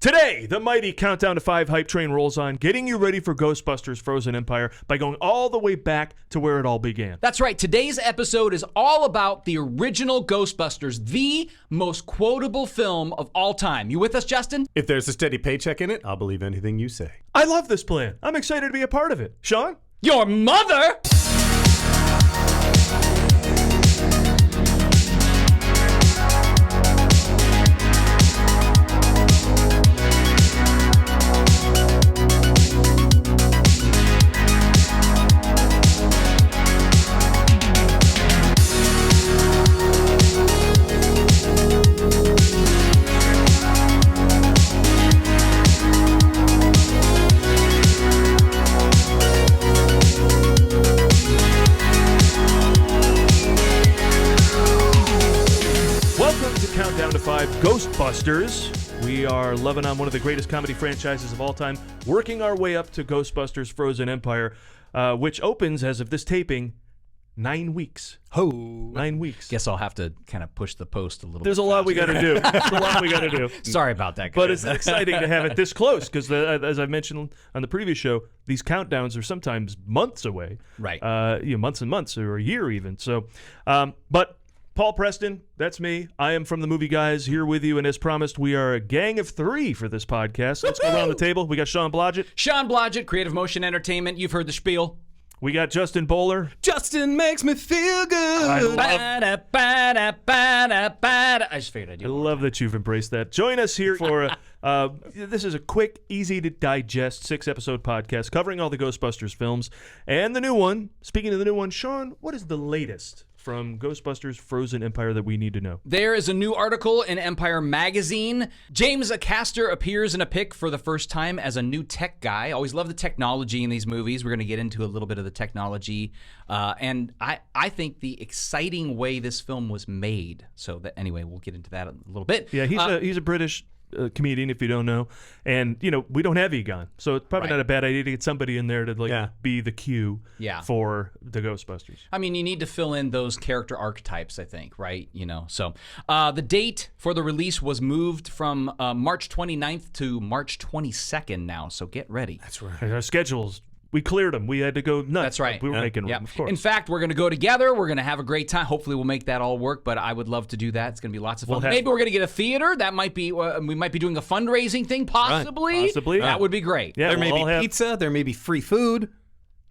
Today, the mighty Countdown to 5 hype train rolls on, getting you ready for Ghostbusters Frozen Empire by going all the way back to where it all began. That's right. Today's episode is all about the original Ghostbusters, the most quotable film of all time. You with us, Justin? If there's a steady paycheck in it, I'll believe anything you say. I love this plan. I'm excited to be a part of it. Sean? Your mother? Countdown to 5 Ghostbusters. We are loving on one of the greatest comedy franchises of all time, working our way up to Ghostbusters Frozen Empire, which opens, as of this taping, 9 weeks. 9 weeks. Guess I'll have to kind of push the post a little There's bit. a lot we got to do. There's a lot we got to do. Sorry about that, guys. But it's exciting to have it this close because, as I mentioned on the previous show, these countdowns are sometimes months away. Right. Months and months or a year even. So, but Paul Preston, that's me. I am from the Movie Guys here with you, and as promised, we are a gang of 3 for this podcast. Let's go around the table. We got Sean Blodgett. Sean Blodgett, Creative Motion Entertainment. You've heard the spiel. We got Justin Bowler. Justin makes me feel good. I just figured I'd do I it. love that you've embraced that. Join us here for this is a quick, easy to digest 6-episode podcast covering all the Ghostbusters films and the new one. Speaking of the new one, Sean, what is the latest from Ghostbusters Frozen Empire that we need to know? There is a new article in Empire Magazine. James Acaster appears in a pic for the first time as a new tech guy. Always love the technology in these movies. We're going to get into a little bit of the technology. And I think the exciting way this film was made. So that anyway, we'll get into that a little bit. Yeah, he's a British comedian, if you don't know, and we don't have Egon, so it's probably not a bad idea to get somebody in there to be the cue for the Ghostbusters. I mean, you need to fill in those character archetypes, I think, right? So the date for the release was moved from March 29th to March 22nd now, so get ready. That's right. And our schedules, we cleared them. We had to go nuts. That's right. We were making room, of course. In fact, we're going to go together. We're going to have a great time. Hopefully, we'll make that all work, but I would love to do that. It's going to be lots of fun. Maybe we're going to get a theater. That might be, we might be doing a fundraising thing, possibly. Right. Possibly. That would be great. Yeah, there may be pizza. There may be free food.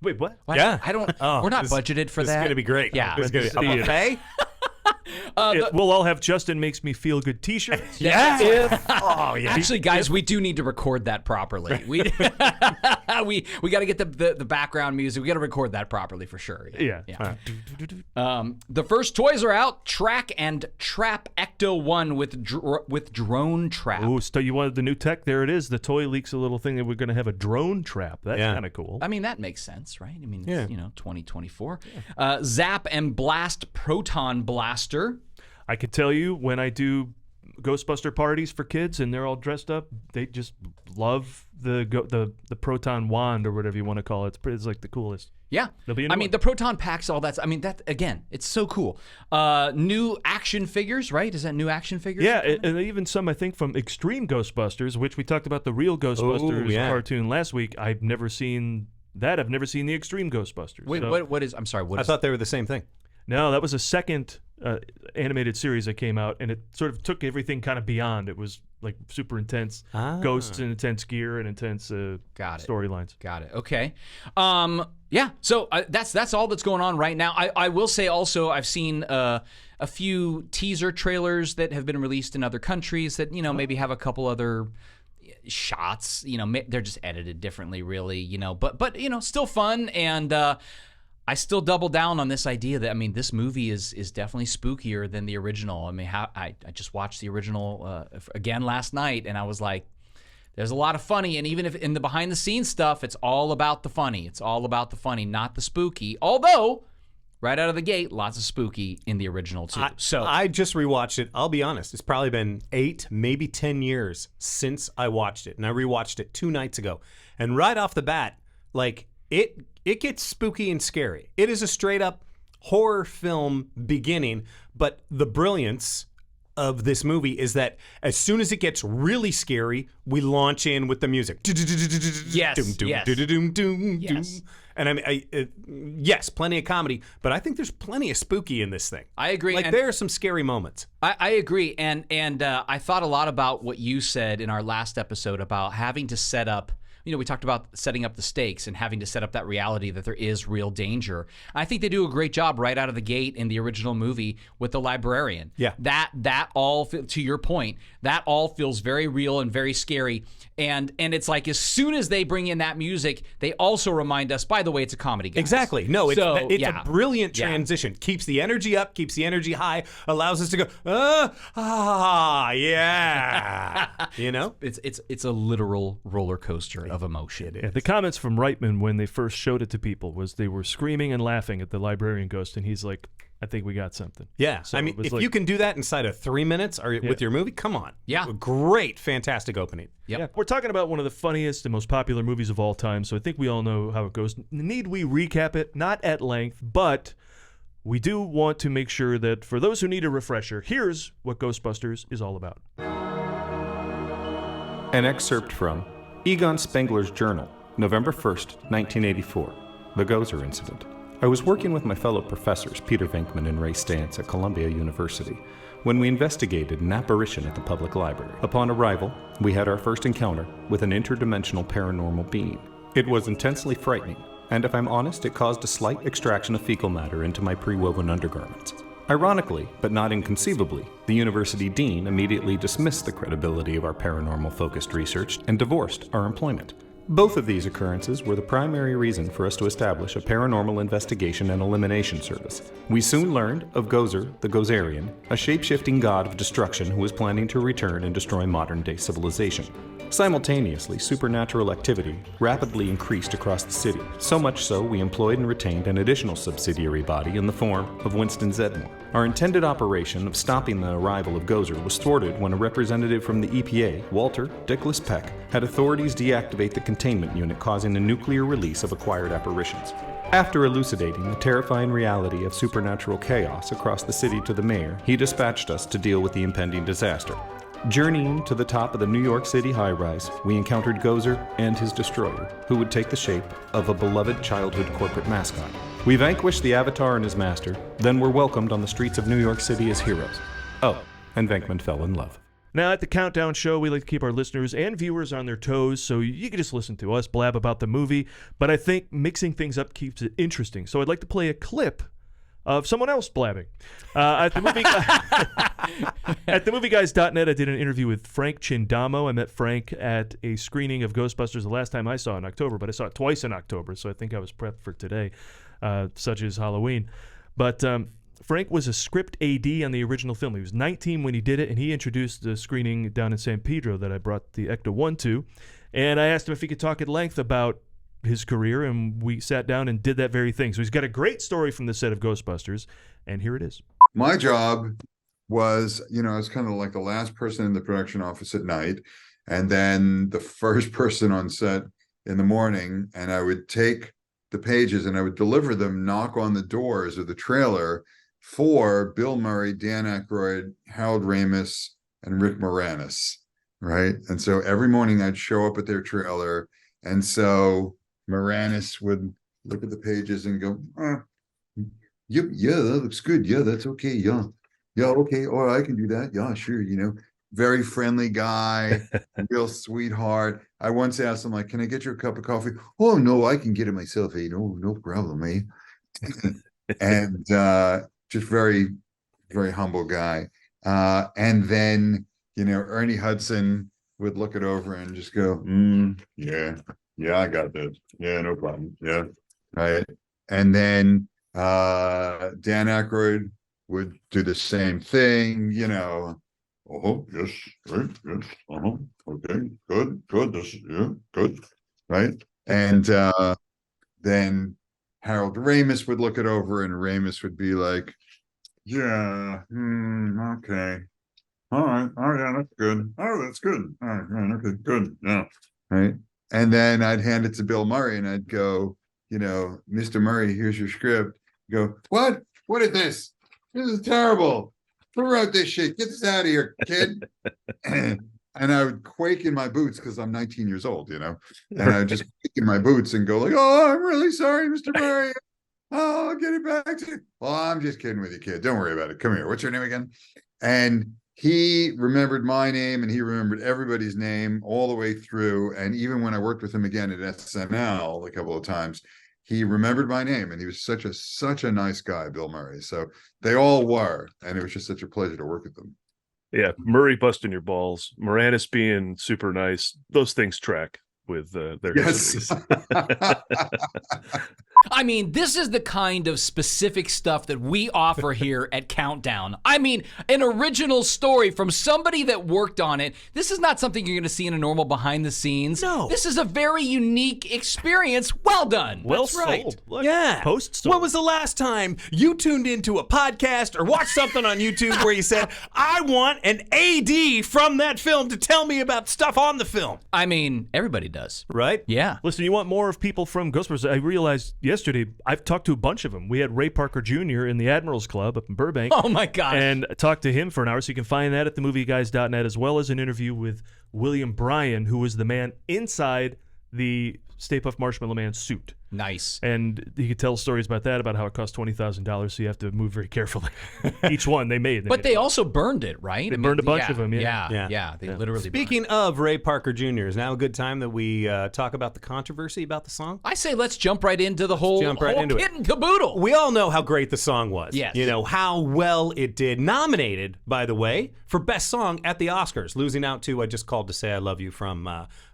Wait, what? Yeah. I don't, we're not budgeted for that. It's going to be great. Yeah. It's going to be a buffet. We'll all have Justin Makes Me Feel Good t-shirts. Yeah. Oh, yeah. Actually, guys, we do need to record that properly. We got to get the background music. We got to record that properly for sure. Yeah. The first toys are out. Track and Trap Ecto 1 with drone trap. Ooh, so you wanted the new tech? There it is. The toy leaks a little thing that we're going to have a drone trap. That's kind of cool. I mean, that makes sense, right? I mean, it's, 2024. Zap and Blast Proton Blaster. I could tell you when I do Ghostbuster parties for kids and they're all dressed up, they just love the proton wand or whatever you want to call it. It's like the coolest. Yeah. The proton packs, all that. I mean, that again, it's so cool. New action figures, right? Is that new action figures? Yeah, and even some, I think, from Extreme Ghostbusters, which we talked about the real Ghostbusters cartoon last week. I've never seen that. I've never seen the Extreme Ghostbusters. Wait, so. what is? I'm sorry. What I is? thought they were the same thing. No, that was a second animated series that came out, and it sort of took everything kind of beyond. It was like super intense ghosts and intense gear and intense storylines. Got it. Okay. Yeah. So that's all that's going on right now. I will say also I've seen a few teaser trailers that have been released in other countries that maybe have a couple other shots. They're just edited differently, really. But still fun and. I still double down on this idea that, this movie is definitely spookier than the original. I just watched the original again last night, and I was like, there's a lot of funny, and even if in the behind-the-scenes stuff, it's all about the funny. It's all about the funny, not the spooky. Although, right out of the gate, lots of spooky in the original, too. I just rewatched it. I'll be honest. It's probably been 8, maybe 10 years since I watched it, and I rewatched it 2 nights ago. And right off the bat, it gets spooky and scary. It is a straight up horror film beginning, but the brilliance of this movie is that as soon as it gets really scary, we launch in with the music. Yes, yes. And I mean, yes, plenty of comedy, but I think there's plenty of spooky in this thing. I agree. Like, there are some scary moments. I agree, and I thought a lot about what you said in our last episode about having to set up. We talked about setting up the stakes and having to set up that reality that there is real danger. I think they do a great job right out of the gate in the original movie with the librarian. Yeah. That all, to your point, that all feels very real and very scary. And it's like as soon as they bring in that music, they also remind us, by the way, it's a comedy, guys. Exactly. No, it's yeah. a brilliant transition. Keeps the energy up, keeps the energy high, allows us to go, yeah. It's a literal roller coaster of emotion. Yeah, the comments from Reitman when they first showed it to people was they were screaming and laughing at the librarian ghost, and he's like, I think we got something. Yeah. So I mean, if you can do that inside of 3 minutes with your movie, come on. Yeah. Great, fantastic opening. Yep. Yeah, we're talking about one of the funniest and most popular movies of all time, so I think we all know how it goes. Need we recap it? Not at length, but we do want to make sure that for those who need a refresher, here's what Ghostbusters is all about. An excerpt from Egon Spengler's journal, November 1st, 1984, The Gozer Incident. I was working with my fellow professors, Peter Venkman and Ray Stantz at Columbia University, when we investigated an apparition at the public library. Upon arrival, we had our first encounter with an interdimensional paranormal being. It was intensely frightening, and if I'm honest, it caused a slight extraction of fecal matter into my pre-woven undergarments. Ironically, but not inconceivably, the university dean immediately dismissed the credibility of our paranormal-focused research and divorced our employment. Both of these occurrences were the primary reason for us to establish a paranormal investigation and elimination service. We soon learned of Gozer, the Gozerian, a shape-shifting god of destruction who was planning to return and destroy modern-day civilization. Simultaneously, supernatural activity rapidly increased across the city, so much so we employed and retained an additional subsidiary body in the form of Winston Zedmore. Our intended operation of stopping the arrival of Gozer was thwarted when a representative from the EPA, Walter Dickless Peck, had authorities deactivate the containment unit, causing a nuclear release of acquired apparitions. After elucidating the terrifying reality of supernatural chaos across the city to the mayor, he dispatched us to deal with the impending disaster. Journeying to the top of the New York City high-rise, we encountered Gozer and his destroyer, who would take the shape of a beloved childhood corporate mascot. We vanquished the Avatar and his master, then were welcomed on the streets of New York City as heroes. Oh, and Venkman fell in love. Now, at the Countdown Show, we like to keep our listeners and viewers on their toes, so you can just listen to us blab about the movie, but I think mixing things up keeps it interesting. So I'd like to play a clip of someone else blabbing. At themovieguys.net, I did an interview with Frank Chindamo. I met Frank at a screening of Ghostbusters the last time I saw it in October, but I saw it twice in October, so I think I was prepped for today, such as Halloween. But Frank was a script AD on the original film. He was 19 when he did it, and he introduced the screening down in San Pedro that I brought the Ecto 1 to. And I asked him if he could talk at length about his career, and we sat down and did that very thing. So he's got a great story from the set of Ghostbusters, and here it is. My job was, I was kind of like the last person in the production office at night, and then the first person on set in the morning, and I would take the pages and I would deliver them, knock on the doors of the trailer for Bill Murray, Dan Aykroyd, Harold Ramis, and Rick Moranis, right? And so every morning I'd show up at their trailer, and so Moranis would look at the pages and go, yep, yeah, that looks good. Yeah, that's okay. Yeah, okay. Oh, I can do that. Yeah, sure. Very friendly guy, real sweetheart. I once asked him, like, can I get you a cup of coffee? Oh, no, I can get it myself. Hey, no problem, eh? And just very, very humble guy. And then, Ernie Hudson would look it over and just go, yeah, I got this. Yeah, no problem. Yeah. Right. And then Dan Aykroyd would do the same thing, Oh, yes, right, yes, okay, good, this, yeah, good, right? And then Harold Ramis would look it over, and Ramis would be like, yeah, okay, all right, oh yeah, that's good, oh, that's good, all right, okay, good, yeah, right? And then I'd hand it to Bill Murray, and I'd go, Mr. Murray, here's your script. Go, what is this? This is terrible. Who wrote this shit? Get this out of here, kid. And I would quake in my boots because I'm 19 years old, and I would just quake in my boots and go like, "Oh, I'm really sorry, Mr. Murray. Oh, I'll get it back to you." "Oh, I'm just kidding with you, kid. Don't worry about it. Come here. What's your name again?" And he remembered my name and he remembered everybody's name all the way through. And even when I worked with him again at SNL a couple of times, he remembered my name, and he was such a nice guy, Bill Murray. So they all were, and it was just such a pleasure to work with them. Yeah, Murray busting your balls, Moranis being super nice. Those things track with their Yes. I mean, this is the kind of specific stuff that we offer here at Countdown. I mean, an original story from somebody that worked on it. This is not something you're going to see in a normal behind the scenes. No. This is a very unique experience. Well done. Well That's right. sold. Look, Yeah. Post-sold. When was the last time you tuned into a podcast or watched something on YouTube where you said, "I want an AD from that film to tell me about stuff on the film"? I mean, everybody does. Right? Yeah. Listen, you want more of people from Ghostbusters? I realized yesterday I've talked to a bunch of them. We had Ray Parker Jr. in the Admirals Club up in Burbank. Oh, my gosh. And talked to him for an hour, so you can find that at themovieguys.net, as well as an interview with William Bryan, who was the man inside the Stay Puft Marshmallow Man suit. Nice. And he could tell stories about that, about how it cost $20,000, so you have to move very carefully. Each one they made. But they also burned it, right? They burned a bunch of them, yeah. Yeah, they literally burned it. Speaking of Ray Parker Jr., is now a good time that we talk about the controversy about the song? I say let's jump right into the whole jump right into it. kit and caboodle. We all know how great the song was. Yes. You know, how well it did. Nominated, by the way, for Best Song at the Oscars, losing out to I Just Called to Say I Love You from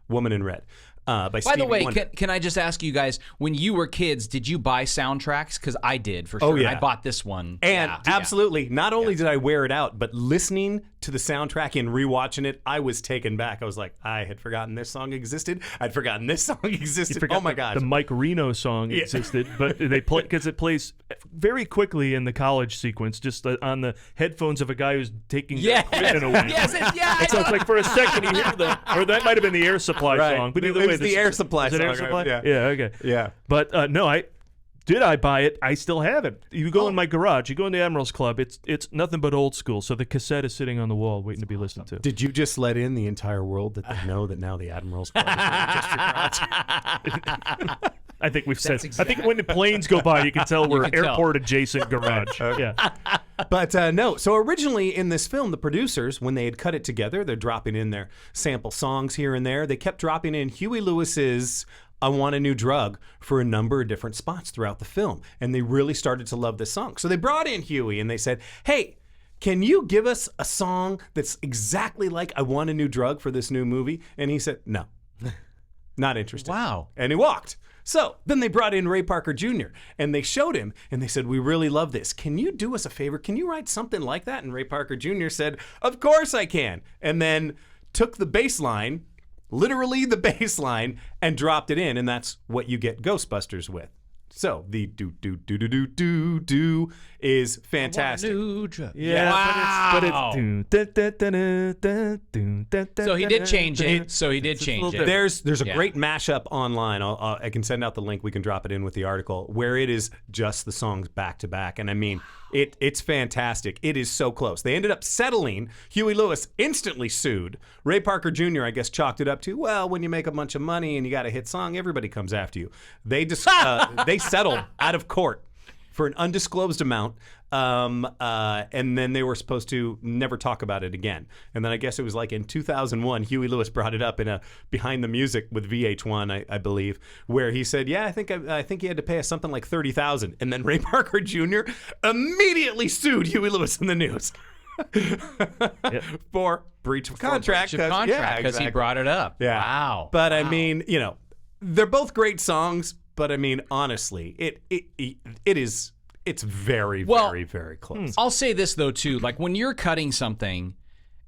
Woman in Red. By the way, can I just ask you guys, when you were kids, did you buy soundtracks? Because I did, for sure. Oh, yeah. I bought this one. And Yeah. absolutely, not only did I wear it out, but listening to the soundtrack and rewatching it, I was taken back. I was like, I had forgotten this song existed. I'd forgotten this song existed. Forgot Oh my gosh. The Mike Reno song existed, but they play because it plays very quickly in the college sequence, just on the headphones of a guy who's taking Yes. equipment away. Yes, And so it's like for a second you hear the, or that might have been the Air Supply Right. song. But It either way, was the Air Supply is it Air song, Supply? right? Yeah, okay. Yeah. But no, I buy it. I still have it. You go in my garage. You go in the Admirals Club. It's nothing but old school. So the cassette is sitting on the wall, waiting to be listened to. Did you just let in the entire world that they know that now the Admirals Club is just your garage? I think we've said. I think when the planes go by, you can tell we're can tell. airport adjacent garage. Yeah. But no, so originally in this film, the producers, when they had cut it together, they're dropping in their sample songs here and there. They kept dropping in Huey Lewis's I Want a New Drug for a number of different spots throughout the film. And they really started to love this song. So they brought in Huey and they said, "Hey, can you give us a song that's exactly like I Want a New Drug for this new movie?" And he said, "No, not interested." Wow. And he walked. So then they brought in Ray Parker Jr. and they showed him and they said, "We really love this. Can you do us a favor? Can you write something like that?" And Ray Parker Jr. said, "Of course I can." And then took the bass line, literally the bass line, and dropped it in. And that's what you get Ghostbusters with. So the do do do do do do do is fantastic. Yeah, Wow. but it's So he did change it. So he did change it. There's a Yeah. great mashup online. I can send out the link. We can drop it in with the article where it is just the songs back to back. And I mean, it's fantastic. It is so close. They ended up settling. Huey Lewis instantly sued. Ray Parker Jr., I guess, chalked it up to, well, when you make a bunch of money and you got a hit song, everybody comes after you. They they settled out of court for an undisclosed amount, and then they were supposed to never talk about it again. And then I guess it was like in 2001, Huey Lewis brought it up in a Behind the Music with VH1, I believe, where he said, "Yeah, I think he had to pay us something like $30,000." And then Ray Parker Jr. immediately sued Huey Lewis in the news for breach of contract. Breach of contract because he brought it up. Yeah. Wow. But I mean, you know, they're both great songs. But I mean, honestly, it's very, very, very close. I'll say this though too, like when you're cutting something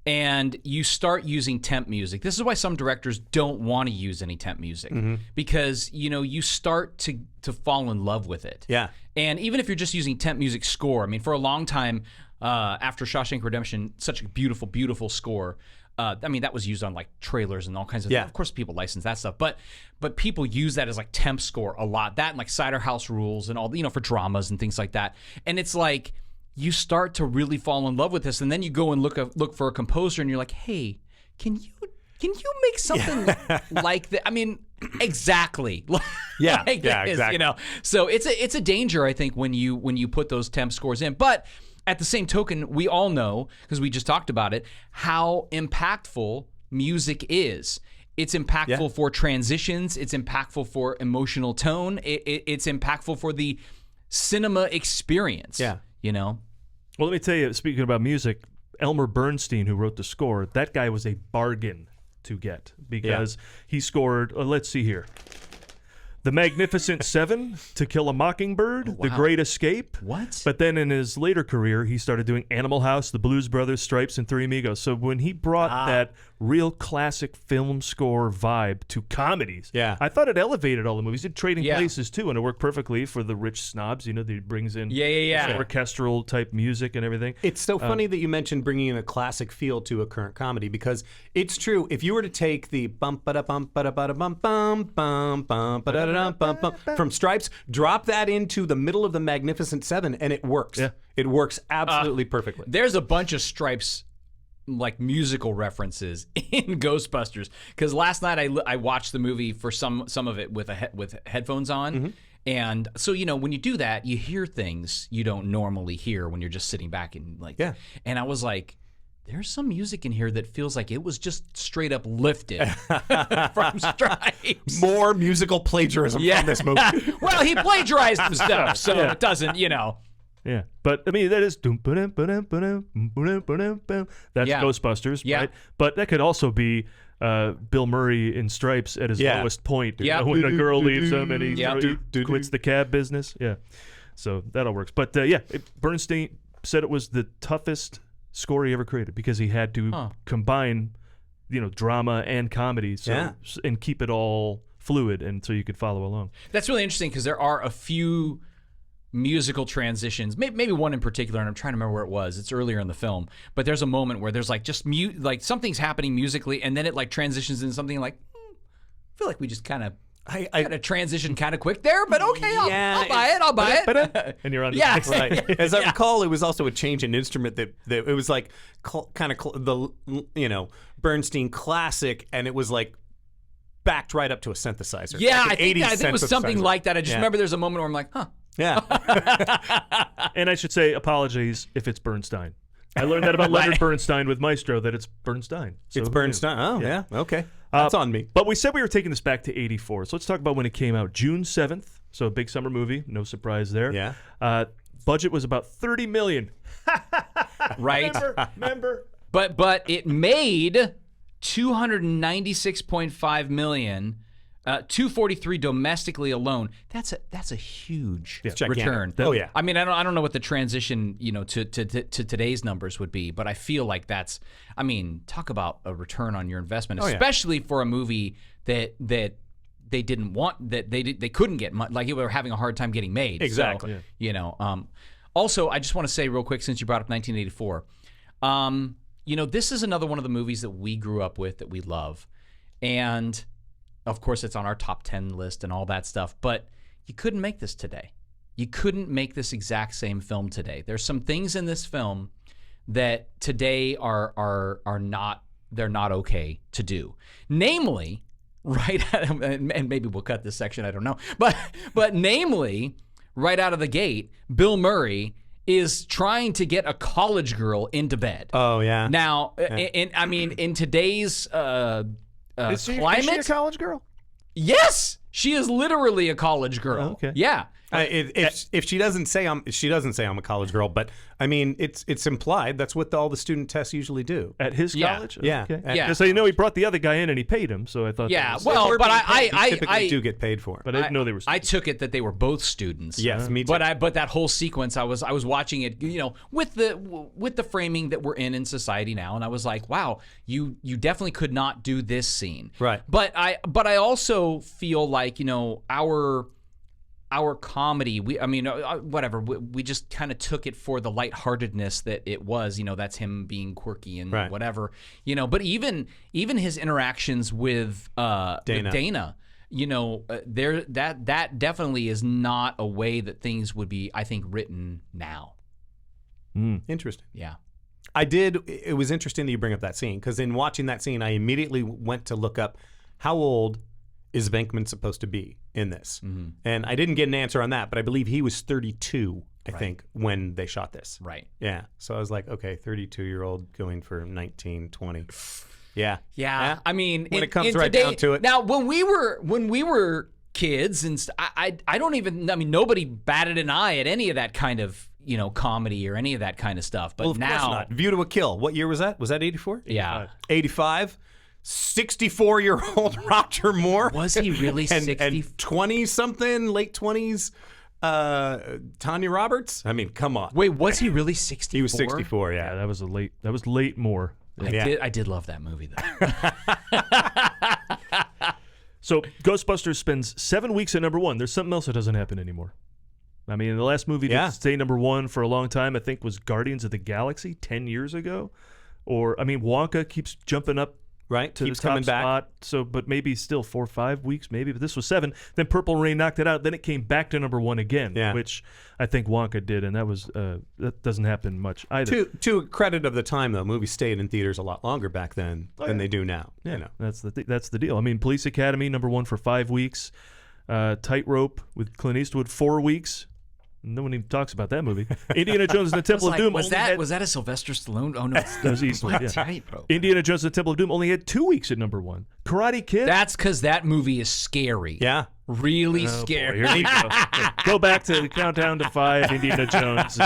and you start using temp music, this is why some directors don't want to use any temp music because you start to fall in love with it. Yeah. And even if you're just using temp music score, I mean, for a long time after Shawshank Redemption, such a beautiful, beautiful score. I mean, that was used on like trailers and all kinds of Yeah. Of course, people license that stuff, but people use that as like temp score a lot. That and like Cider House Rules and all, for dramas and things like that. And it's like you start to really fall in love with this, and then you go and look for a composer, and you're like, hey, can you make something like that? I mean, exactly. Yeah, like yeah, this, exactly. You know, so it's a danger, I think, when you put those temp scores in. But at the same token, we all know, because we just talked about it, how impactful music is. It's impactful for transitions. It's impactful for emotional tone. It's impactful for the cinema experience. Yeah. You know? Well, let me tell you, speaking about music, Elmer Bernstein, who wrote the score, that guy was a bargain to get because he scored, let's see here, The Magnificent Seven, To Kill a Mockingbird, The Great Escape. What? But then in his later career, he started doing Animal House, The Blues Brothers, Stripes, and Three Amigos. So when he brought that real classic film score vibe to comedies, I thought it elevated all the movies. It did Trading Places, too, and it worked perfectly for the rich snobs, you know, that he brings in orchestral type music and everything. It's so funny that you mentioned bringing in a classic feel to a current comedy, because it's true. If you were to take the bump ba da bump ba da ba da bum bum bum bum ba da da bum bum from Stripes, drop that into the middle of the Magnificent Seven, and it works. Yeah. It works absolutely perfectly. There's a bunch of Stripes like musical references in Ghostbusters, because last night I watched the movie for some of it with with headphones on. And so, you know, when you do that, you hear things you don't normally hear when you're just sitting back and like, and I was like, there's some music in here that feels like it was just straight up lifted from Stripes. More musical plagiarism from this movie. Well, he plagiarized some stuff, so it doesn't, you know. Yeah, but I mean that is that's Ghostbusters, right? But that could also be Bill Murray in Stripes at his lowest point. You know, when a girl leaves him and he quits the cab business. Yeah, so that all works. But Bernstein said it was the toughest score he ever created because he had to combine, you know, drama and comedy, and keep it all fluid, and so you could follow along. That's really interesting because there are a few musical transitions, maybe one in particular, and I'm trying to remember where it was. It's earlier in the film, but there's a moment where there's like just like something's happening musically, and then it like transitions into something like, I feel like we just kind of transition kind of quick there, but okay, I'll buy it. And you're on. Right. As I recall, it was also a change in instrument that it was like the Bernstein classic, and it was like backed right up to a synthesizer. Yeah, like I think it was something like that. I just remember there's a moment where I'm like, huh. Yeah. And I should say apologies if it's Bernstein. I learned that about Leonard Bernstein with Maestro, that it's Bernstein. So, it's Bernstein. Oh, yeah. Okay. That's on me. But we said we were taking this back to 84. So let's talk about when it came out. June 7th. So a big summer movie. No surprise there. Yeah. Budget was about $30 million. Right. Remember? But it made $296.5 million. 243 domestically alone. That's a huge return. Oh yeah. I mean, I don't know what the transition, you know, to today's numbers would be, but I feel like that's. I mean, talk about a return on your investment, especially for a movie that they didn't want, that they couldn't get much, like they were having a hard time getting made. Exactly. So, you know. Also, I just want to say real quick, since you brought up 1984, you know, this is another one of the movies that we grew up with that we love, and of course, it's on our top 10 list and all that stuff, but you couldn't make this today. You couldn't make this exact same film today. There's some things in this film that today are not, they're not okay to do. Namely, and maybe we'll cut this section, I don't know, but namely, right out of the gate, Bill Murray is trying to get a college girl into bed. Oh yeah. Now, in today's Is she climate, a college girl? yes, she is literally a college girl. Oh, okay. Yeah. If she doesn't say I'm a college girl, but I mean it's implied. That's what all the student tests usually do. At his college? Yeah. Okay. Yeah. So you know he brought the other guy in and he paid him, so I thought Yeah. that was, Well, but I typically do get paid for it. but I didn't know they were I took it that they were both students. Yes, me too. But that whole sequence, I was watching it, you know, with the framing that we're in society now, and I was like, wow, you definitely could not do this scene. Right. But I also feel like, you know, our comedy, whatever, we just kind of took it for the lightheartedness that it was. You know, that's him being quirky and whatever. You know, but even his interactions with Dana, you know, that definitely is not a way that things would be, I think, written now. Interesting. Yeah. It was interesting that you bring up that scene, because in watching that scene, I immediately went to look up how old is Venkman supposed to be in this. And I didn't get an answer on that, but I believe he was 32, I think, when they shot this. Right. Yeah. So I was like, okay, 32-year-old going for 19, 20. Yeah. Yeah. I mean, when it comes right down to it. Now, when we were kids, and I don't even, I mean, nobody batted an eye at any of that kind of, comedy or any of that kind of stuff. But Well, of course now, not. View to a Kill. What year was that? Was that 84? yeah. 85. 64-year-old Roger Moore. Was he really 60? And 20-something, late 20s, Tanya Roberts. I mean, come on. Wait, was he really 64? He was 64, Yeah, yeah. that was late Moore. I did love that movie, though. So Ghostbusters spends 7 weeks at number 1. There's something else that doesn't happen anymore. I mean, the last movie to stay number 1 for a long time, I think, was Guardians of the Galaxy 10 years ago. Or, I mean, Wonka keeps jumping up Right? to Keeps the top coming back. spot. So, but maybe still 4 or 5 weeks, maybe. But this was 7. Then Purple Rain knocked it out. Then it came back to number 1 again, which I think Wonka did, and that was that doesn't happen much either. To credit of the time, though, movies stayed in theaters a lot longer back then than they do now. Yeah, that's the deal. I mean, Police Academy number 1 for 5 weeks. Tightrope with Clint Eastwood 4 weeks. No one even talks about that movie. Indiana Jones and the Temple of Doom. Was that a Sylvester Stallone? Oh no, that was Eastwood. Yeah. Tightrope. Indiana Jones and the Temple of Doom only had 2 weeks at number 1. Karate Kid. That's because that movie is scary. Yeah. Really Boy, scary. here we go. Go back to the countdown to 5. Indiana Jones.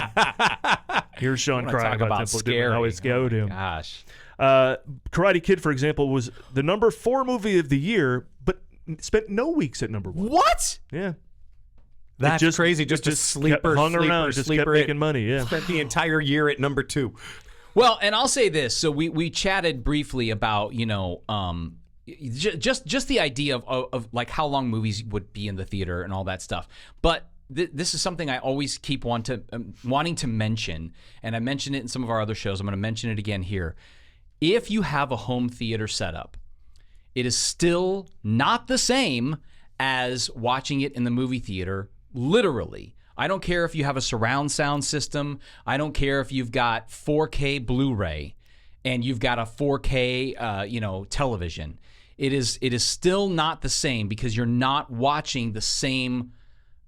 Here's Sean crying Talk about Temple of Doom scary. and how it scared him. Gosh. Karate Kid, for example, was the number 4 movie of the year, but spent no weeks at number 1. What? Yeah. That's crazy. Just a sleeper, hung sleeper, around, just sleeper kept making money. Yeah. Spent the entire year at number 2. Well, and I'll say this. So we chatted briefly about, just the idea of like how long movies would be in the theater and all that stuff. But this is something I always keep wanting to mention, and I mentioned it in some of our other shows. I'm going to mention it again here. If you have a home theater setup, it is still not the same as watching it in the movie theater. Literally. I don't care if you have a surround sound system. I don't care if you've got 4K Blu-ray and you've got a 4K television. It is still not the same, because you're not watching the same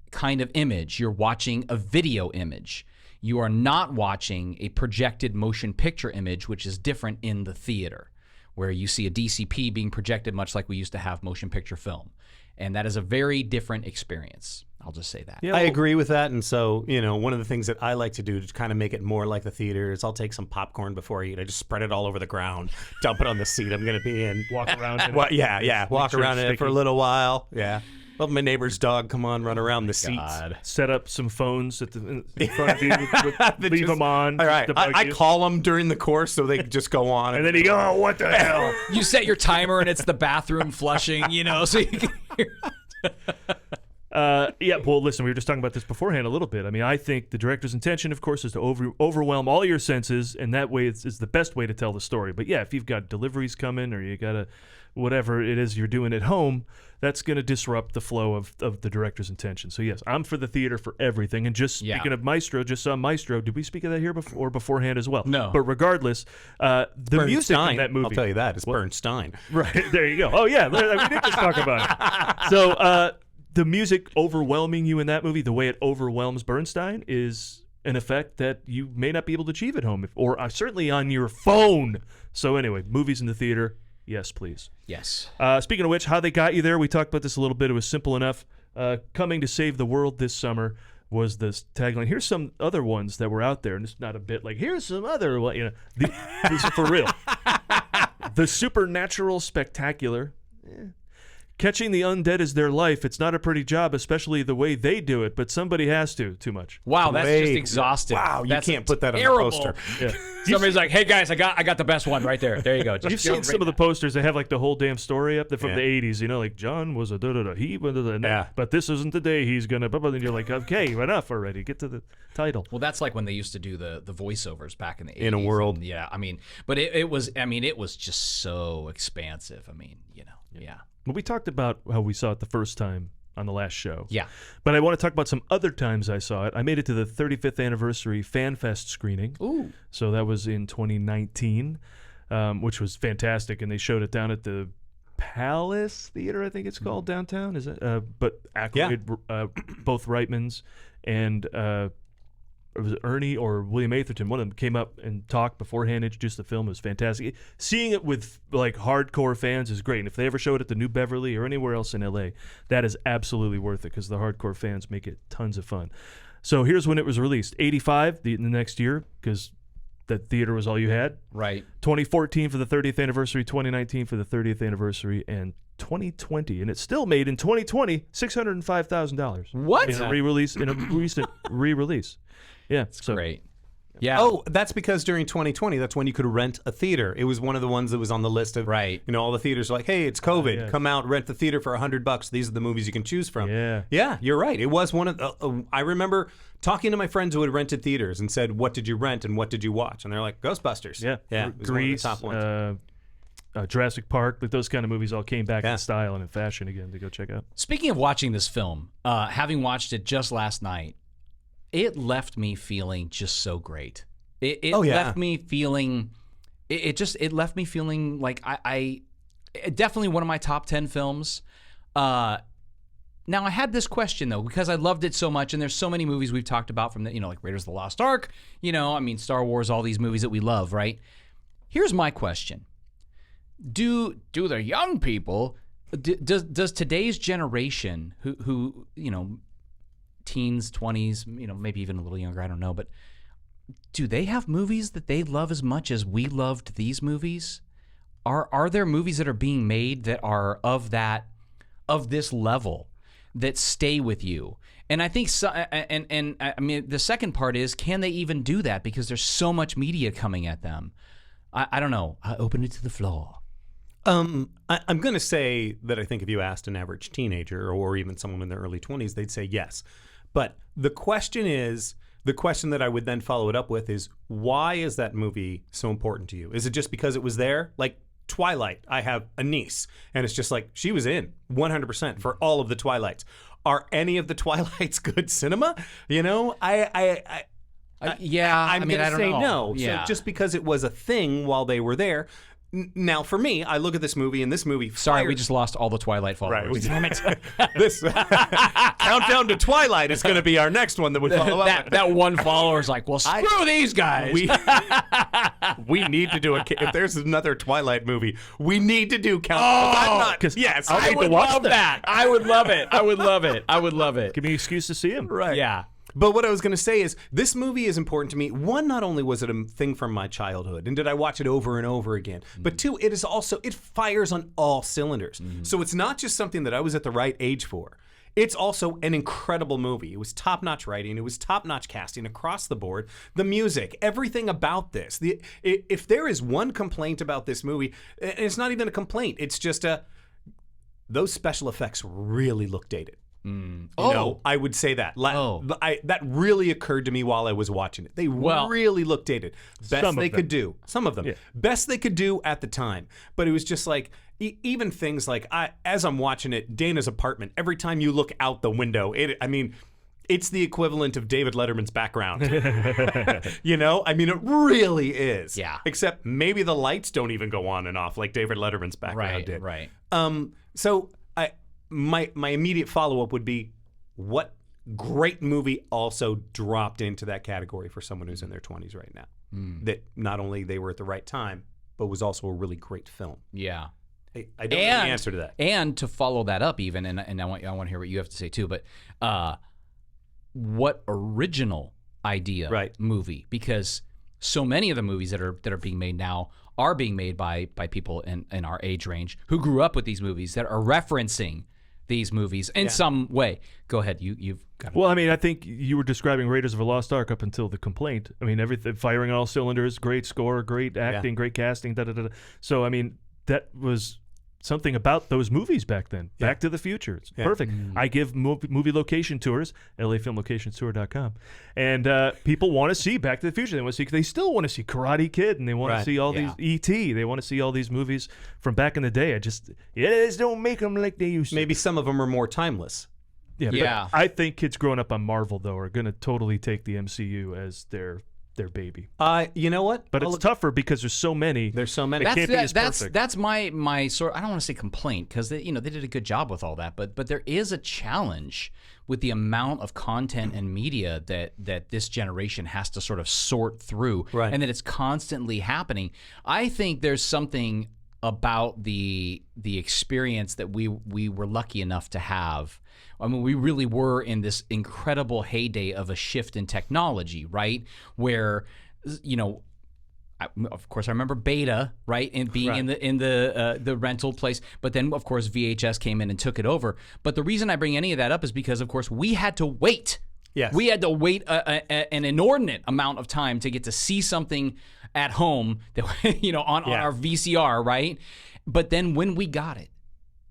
kind of image. You're watching a video image. You are not watching a projected motion picture image, which is different in the theater, where you see a DCP being projected much like we used to have motion picture film. And that is a very different experience. I'll just say that. Yeah, I agree with that. And so, one of the things that I like to do to kind of make it more like the theater is I'll take some popcorn before I eat. I just spread it all over the ground, dump it on the seat I'm going to be in. Walk around in it. Walk sure around it's in it for a sticky. little while. Yeah. Let my neighbor's dog come on, run around the seats. Set up some phones in front of you. Leave them on. All right. to bug I you. call them during the course so they just go on. And then you go, oh, what the hell? You set your timer and it's the bathroom flushing, so you can hear. Well, listen, we were just talking about this beforehand a little bit. I mean, I think the director's intention, of course, is to overwhelm all your senses, and that way it's the best way to tell the story. But yeah, if you've got deliveries coming or you got whatever it is you're doing at home, that's going to disrupt the flow of the director's intention. So yes, I'm for the theater for everything. And just speaking of Maestro, just saw Maestro. Did we speak of that here before or beforehand as well? No. But regardless, the music in that movie. I'll tell you that. It's Bernstein. Right, there you go. Oh yeah, we did just talk about it. So the music overwhelming you in that movie, the way it overwhelms Bernstein, is an effect that you may not be able to achieve at home, or certainly on your phone. So anyway, movies in the theater, yes, please. Yes. Speaking of which, how they got you there, we talked about this a little bit. It was simple enough. Coming to save the world this summer was this tagline. Here's some other ones that were out there, and it's not a bit like, here's some other, these are for real. The Supernatural Spectacular. Catching the undead is their life. It's not a pretty job, especially the way they do it, but somebody has to. Too much. Wow, that's just exhaustive. Wow, that's you can't put that on the terrible poster. Yeah. Somebody's like, "Hey guys, I got the best one right there. There you go." Just You've seen some of the posters that have like the whole damn story up there from Yeah. the 80s, like John was a da-da-da, he was a da-da-da, Yeah. but this isn't the day he's gonna, blah, blah, and you're like, okay, enough already, get to the title. Well, that's like when they used to do the voiceovers back in the 80s. In a world. And, yeah, I mean, but it was just so expansive. I mean, yeah. Well, we talked about how we saw it the first time on the last show. Yeah. But I want to talk about some other times I saw it. I made it to the 35th anniversary Fan Fest screening. Ooh. So that was in 2019, which was fantastic. And they showed it down at the Palace Theater, I think it's called, downtown. Is it? But accolade both Reitmans and it was Ernie or William Atherton. One of them came up and talked beforehand, introduced the film. It was fantastic. Seeing it with like hardcore fans is great. And if they ever showed it at the New Beverly or anywhere else in LA, that is absolutely worth it because the hardcore fans make it tons of fun. So here's when it was released: 85, the next year, because that theater was all you had. Right. 2014 for the 30th anniversary, 2019 for the 30th anniversary, and 2020, and it still made in 2020 $605,000. What? In a re-release, in a recent re-release. Yeah, so Great. Yeah. Oh, that's because during 2020, that's when you could rent a theater. It was one of the ones that was on the list of, Right. you know, all the theaters are like, hey, it's COVID. yes. Come out, rent the theater for $100. These are the movies you can choose from. Yeah. Yeah, you're right. It was one of the, I remember talking to my friends who had rented theaters and said, what did you rent and what did you watch? And they're like, Ghostbusters. Yeah, Yeah. It was one of the Grease, top ones. Jurassic Park, like those kind of movies all came back Yeah. in style and in fashion again to go check out. Speaking of watching this film, having watched it just last night, it left me feeling just so great. It left me feeling. It left me feeling like I definitely one of my top 10 films. Now I had this question though because I loved it so much, and there's so many movies we've talked about from the like Raiders of the Lost Ark. I mean Star Wars, all these movies that we love, right? Here's my question: Do the young people, does today's generation who teens, 20s, maybe even a little younger, I don't know, but do they have movies that they love as much as we loved these movies? Are there movies that are being made that are of this level that stay with you? And I think so, and I mean the second part is, can they even do that because there's so much media coming at them? I don't know. I open it to the floor. I'm going to say that I think if you asked an average teenager or even someone in their early 20s, they'd say yes. But the question that I would then follow it up with is, why is that movie so important to you? Is it just because it was there? Like Twilight, I have a niece, and it's just like she was in 100% for all of the Twilights. Are any of the Twilights good cinema? I mean, I don't say know. no. Yeah. So just because it was a thing while they were there. Now, for me, I look at this movie, and this movie. Sorry, we just lost all the Twilight followers. Right. Damn it. This Countdown to Twilight is going to be our next one that would follow up. That one follower is like, well, screw these guys. We need to do if there's another Twilight movie, we need to do Countdown. Yes, I would love that. I would love it. I would love it. I would love it. Give me an excuse to see him. Right. Yeah. But what I was going to say is, this movie is important to me. One, not only was it a thing from my childhood, and did I watch it over and over again, but two, it fires on all cylinders. So it's not just something that I was at the right age for. It's also an incredible movie. It was top-notch writing. It was top-notch casting across the board. The music, everything about this. If there is one complaint about this movie, and it's not even a complaint, it's just those special effects really look dated. I would say that. That really occurred to me while I was watching it. They really looked dated. Best they could do. Some of them. Yeah. Best they could do at the time. But it was just like, even things like, as I'm watching it, Dana's apartment, every time you look out the window, it's the equivalent of David Letterman's background. I mean, it really is. Yeah. Except maybe the lights don't even go on and off like David Letterman's background did. Right. So my immediate follow-up would be, what great movie also dropped into that category for someone who's in their 20s right now? That not only they were at the right time, but was also a really great film. Yeah. I don't know the answer to that. And to follow that up even, and I want to hear what you have to say too, but what original idea movie? Because so many of the movies that are being made now are being made by people in our age range who grew up with these movies, that are referencing these movies in some way. Go ahead. You've got it. Well, I mean, I think you were describing Raiders of the Lost Ark up until the complaint. I mean, everything firing on all cylinders, great score, great acting, great casting, da-da-da-da. So, I mean, that was something about those movies back then. Back to the Future. It's perfect. I give movie location tours, LAFilmLocationTour.com, and people want to see Back to the Future. They still want to see Karate Kid, and they want to see all these E.T. They want to see all these movies from back in the day. Just don't make them like they used to. Maybe some of them are more timeless. Yeah, Yeah. but I think kids growing up on Marvel though are going to totally take the MCU as their baby. You know what? But it's tougher because there's so many. There's so many. It can't be as perfect. That's my sort. I don't want to say complaint because they did a good job with all that, but there is a challenge with the amount of content and media that this generation has to sort of sort through, Right. and that it's constantly happening. I think there's something about the experience that we were lucky enough to have. I mean, we really were in this incredible heyday of a shift in technology, right? Where, of course, I remember Beta, right, and being in the rental place. But then, of course, VHS came in and took it over. But the reason I bring any of that up is because, of course, we had to wait. Yes. We had to wait an inordinate amount of time to get to see something at home that on our VCR, right? But then when we got it,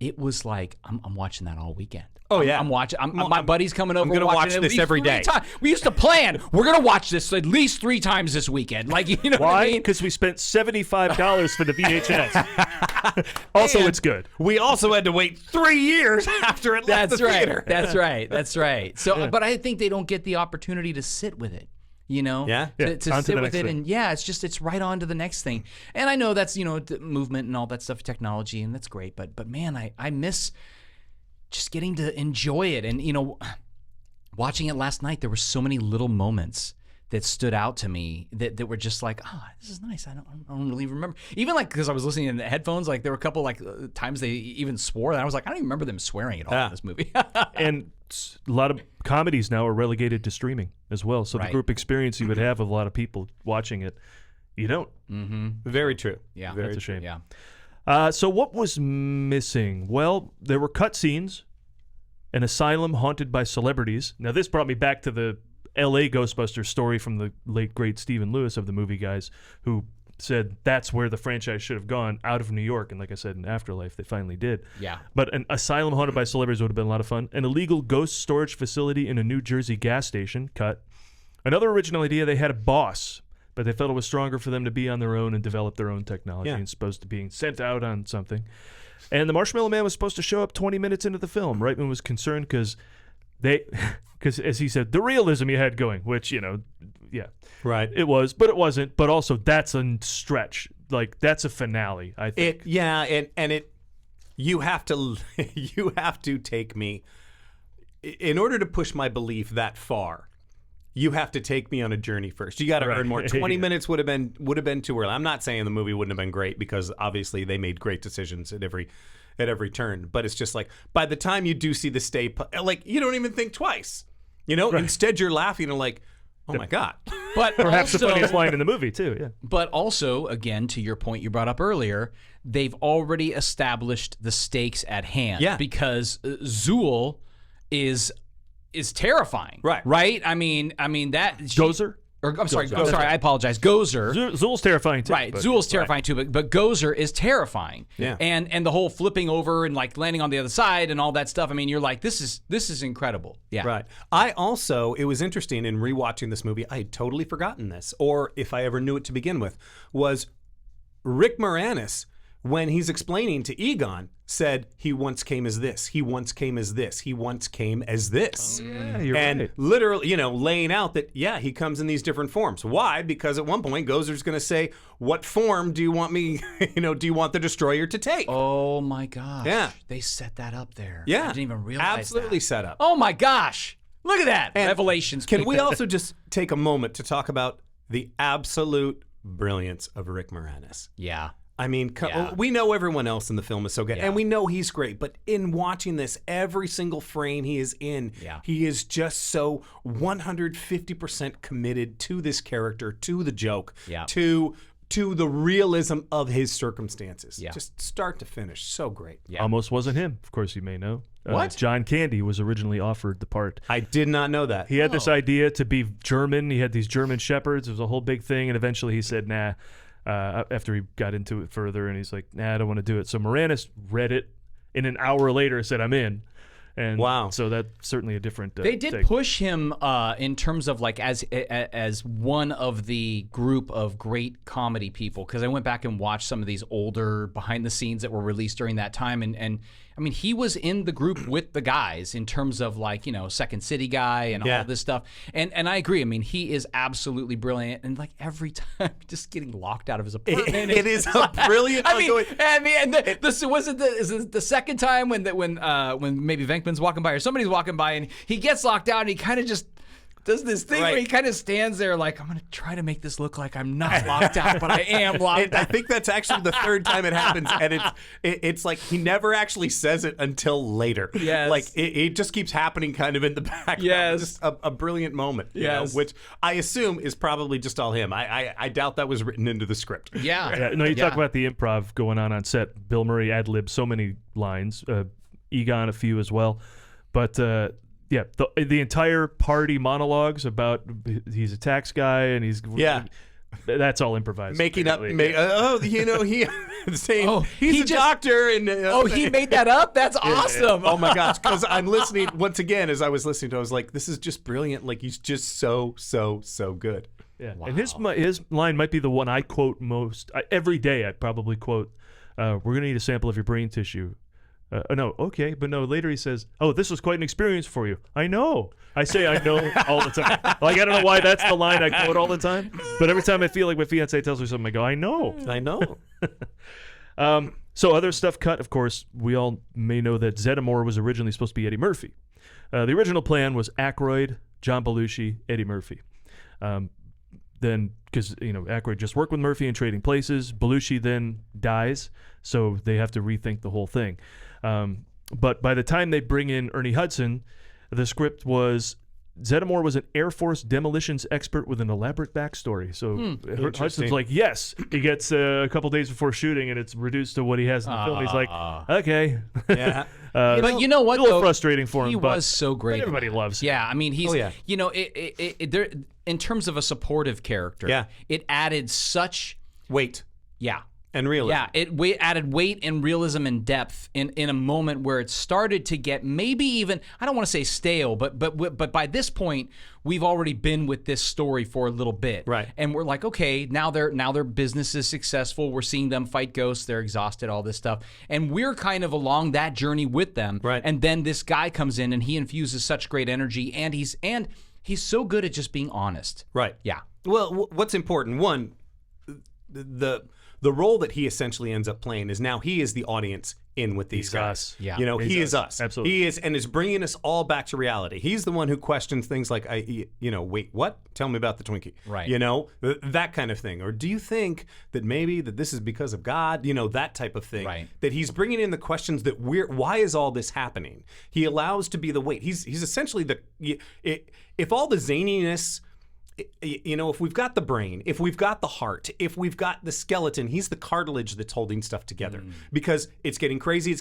it was like I'm watching that all weekend. Oh, yeah. I'm watching. My buddy's coming over. I'm gonna watching watch it at this least every 3 day. times. We used to plan. We're gonna watch this at least 3 times this weekend. Like, you know what I Why? mean? Because we spent $75 for the VHS. Also, And it's good. We also had to wait 3 years after it left That's the right. theater. That's right. That's right. So, but I think they don't get the opportunity to sit with it. Yeah? Yeah, to on to sit the with next it, thing. and it's right on to the next thing. And I know that's the movement and all that stuff, technology, and that's great. But man, I miss just getting to enjoy it. And watching it last night, there were so many little moments that stood out to me that were just like, this is nice. I don't really remember. Even like because I was listening in the headphones, like there were a couple like times they even swore, and I was like, I don't even remember them swearing at all in this movie. And a lot of comedies now are relegated to streaming as well. So the Right. group experience you would have with a lot of people watching it, you don't. Very true. Yeah, That's a shame. Yeah. So what was missing? Well, there were cutscenes, an asylum haunted by celebrities. Now this brought me back to the L.A. Ghostbusters story from the late great Stephen Lewis of the Movie Guys, who said that's where the franchise should have gone, out of New York. And like I said, in Afterlife, they finally did. Yeah. But an asylum haunted by celebrities would have been a lot of fun. An illegal ghost storage facility in a New Jersey gas station, cut. Another original idea, they had a boss, but they felt it was stronger for them to be on their own and develop their own technology and supposed to being sent out on something. And the Marshmallow Man was supposed to show up 20 minutes into the film. Reitman was concerned because as he said, the realism you had going, which, Right. it was, but it wasn't. But also, that's a stretch. Like, that's a finale, I think. You have to take me, in order to push my belief that far, you have to take me on a journey first. You got to earn more. 20 minutes would have been too early. I'm not saying the movie wouldn't have been great, because obviously they made great decisions at every turn. But it's just like, by the time you do see the like, you don't even think twice. Instead you're laughing and like, oh my God. But Perhaps also, the funniest line in the movie, too, yeah. But also, again, to your point you brought up earlier, they've already established the stakes at hand. Yeah. Because Zool is terrifying. Right. Right? I mean that Gozer? I'm sorry, I apologize. Gozer. Zool's terrifying, too. Right, but- Zool's terrifying too, but Gozer is terrifying. Yeah. And the whole flipping over and like landing on the other side and all that stuff. I mean, you're like, this is incredible. Yeah. Right. It was interesting in rewatching this movie. I had totally forgotten this, or if I ever knew it to begin with, was Rick Moranis, when he's explaining to Egon, said he once came as this. He once came as this. He once came as this. Yeah, you're and right. literally, laying out that, he comes in these different forms. Why? Because at one point, Gozer's going to say, what form do you want me, do you want the Destroyer to take? Oh my gosh. Yeah. They set that up there. Yeah. I didn't even realize Absolutely that. set up. Oh my gosh. Look at that. And Revelations. Can we also just take a moment to talk about the absolute brilliance of Rick Moranis? Yeah. I mean, Yeah. we know everyone else in the film is so good, Yeah. and we know he's great, but in watching this, every single frame he is in, Yeah. he is just so 150% committed to this character, to the joke, Yeah. to the realism of his circumstances. Yeah. Just start to finish. So great. Yeah. Almost wasn't him, of course, you may know. What? John Candy was originally offered the part. I did not know that. He had this idea to be German. He had these German shepherds. It was a whole big thing, and eventually he said, nah. After he got into it further, and he's like, nah, I don't want to do it. So Moranis read it, and an hour later said, I'm in. And Wow. so that's certainly a different They did take. push him in terms of like as one of the group of great comedy people, because I went back and watched some of these older behind the scenes that were released during that time, and I mean, he was in the group with the guys in terms of like, Second City guy and all this stuff. And I agree. I mean, he is absolutely brilliant. And like every time just getting locked out of his apartment. It is a brilliant. Is it the second time when maybe Venkman's walking by or somebody's walking by and he gets locked out and he kind of just does this thing where he kind of stands there like, I'm going to try to make this look like I'm not locked out, but I am locked out. I think that's actually the third time it happens, and it's like he never actually says it until later. Yes. Like it just keeps happening kind of in the background. Yes. Just a brilliant moment. Yes. Which I assume is probably just all him. I doubt that was written into the script. Yeah. No, you talk about the improv going on set. Bill Murray ad-libbed so many lines. Egon a few as well. But the entire party monologues about he's a tax guy and he's that's all improvised. Making up, apparently. he saying he's a doctor and he made that up. That's awesome. Oh my gosh! Because I'm listening once again as I was listening to, it, I was like, this is just brilliant. Like he's just so good. Yeah, wow. And his line might be the one I quote most every day. I'd probably quote, "We're gonna need a sample of your brain tissue." No, okay, but no. Later he says, "Oh, this was quite an experience for you." I know. I say I know all the time. Like I don't know why that's the line I quote all the time, but every time I feel like my fiance tells me something, I go, "I know." I know. So other stuff cut. Of course, we all may know that Zeddemore was originally supposed to be Eddie Murphy. The original plan was Aykroyd, John Belushi, Eddie Murphy. Then, because Aykroyd just worked with Murphy in Trading Places, Belushi then dies, so they have to rethink the whole thing. But by the time they bring in Ernie Hudson, the script was Zeddemore was an Air Force demolitions expert with an elaborate backstory. So Hudson's like, yes. He gets a couple days before shooting, and it's reduced to what he has in the film. He's like, okay. Yeah. But you know what? A little frustrating for him. He was so great. Everybody loves him. Yeah, I mean, he's. There in terms of a supportive character. It added such weight. Yeah. And realism. Yeah, it added weight and realism and depth in a moment where it started to get maybe even, I don't want to say stale, but by this point we've already been with this story for a little bit, right? And we're like, okay, now their business is successful. We're seeing them fight ghosts. They're exhausted, all this stuff, and we're kind of along that journey with them, right? And then this guy comes in and he infuses such great energy, and he's so good at just being honest, right? Yeah. Well, what's important? One, the role that he essentially ends up playing is now he is the audience in with these guys. Us. Yeah. He is us. Absolutely. He is, and is bringing us all back to reality. He's the one who questions things like, wait, what? Tell me about the Twinkie. Right. That kind of thing. Or do you think that maybe that this is because of God? That type of thing. Right. That he's bringing in the questions that why is all this happening? He allows to be the weight. He's essentially if all the zaniness, if we've got the brain, if we've got the heart, if we've got the skeleton, he's the cartilage that's holding stuff together. Because it's getting crazy,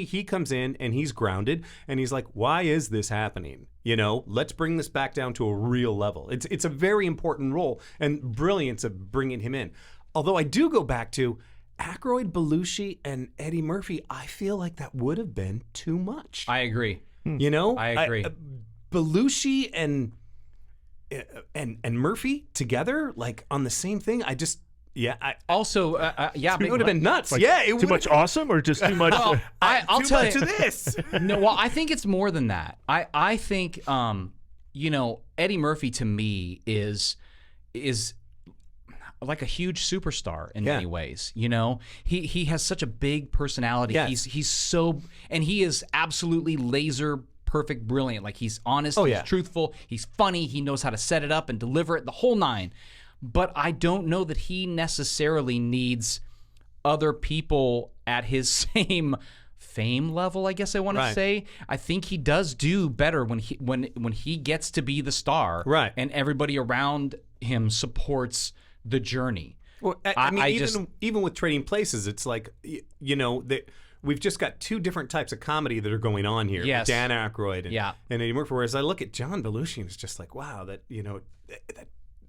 he comes in and he's grounded and he's like, why is this happening? Let's bring this back down to a real level. It's a very important role and brilliance of bringing him in. Although I do go back to Aykroyd, Belushi, and Eddie Murphy, I feel like that would have been too much. I agree. I agree. Belushi and Murphy together, like on the same thing. It would have been nuts. Like, it too much awesome or just too much. Well, I'll too tell much you of this. No, well, I think it's more than that. I think Eddie Murphy to me is like a huge superstar in many ways. He has such a big personality. Yes. He's so, and he is absolutely laser perfect, brilliant. Like he's honest, he's truthful, he's funny, he knows how to set it up and deliver it, the whole nine. But I don't know that he necessarily needs other people at his same fame level, I guess I want to say. I think he does do better when he gets to be the star, right? And everybody around him supports the journey. Well, I mean, even with Trading Places, it's like we've just got two different types of comedy that are going on here. Yes. Dan Aykroyd and Yeah. Eddie Murphy. Whereas I look at John Belushi and it's just like, wow, that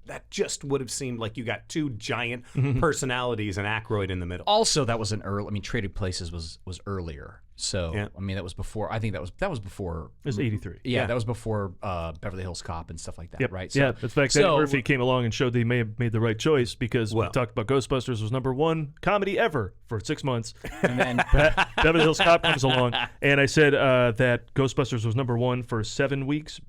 that just would have seemed like you got two giant personalities and Aykroyd in the middle. Also, that was an early. I mean, Trading Places was earlier. So Yeah. I mean, that was before. I think that was before. It was 83. Yeah, that was before Beverly Hills Cop and stuff like that, Yep. right? Yeah, in fact, Eddie Murphy came along and showed that he may have made the right choice because we talked about Ghostbusters was #1 comedy ever for 6 months. And then Beverly Hills Cop comes along, and I said that Ghostbusters was #1 for 7 weeks.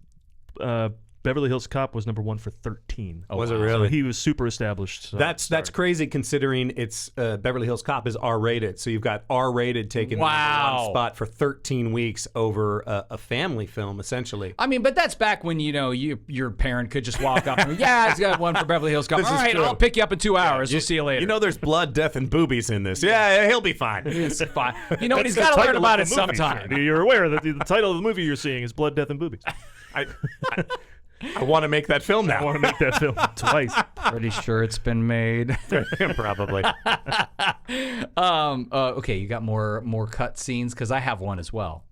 Beverly Hills Cop was #1 for 13. Was it really? So he was super established. So That's crazy considering it's Beverly Hills Cop is R-rated. So you've got R-rated taking the #1 spot for 13 weeks over a family film, essentially. I mean, but that's back when your parent could just walk up and it's got one for Beverly Hills Cop. This All is right, true. I'll pick you up in 2 hours. We'll see you later. You know, there's blood, death, and boobies in this. Yeah, he'll be fine. It's fine. You know, That's he's the got to learn title about of it the movie, sometime. sir. You're aware that the title of the movie you're seeing is Blood, Death, and Boobies. I want to make that film I now. want to make that film twice. Pretty sure it's been made. Probably. Okay, you got more cut scenes because I have one as well.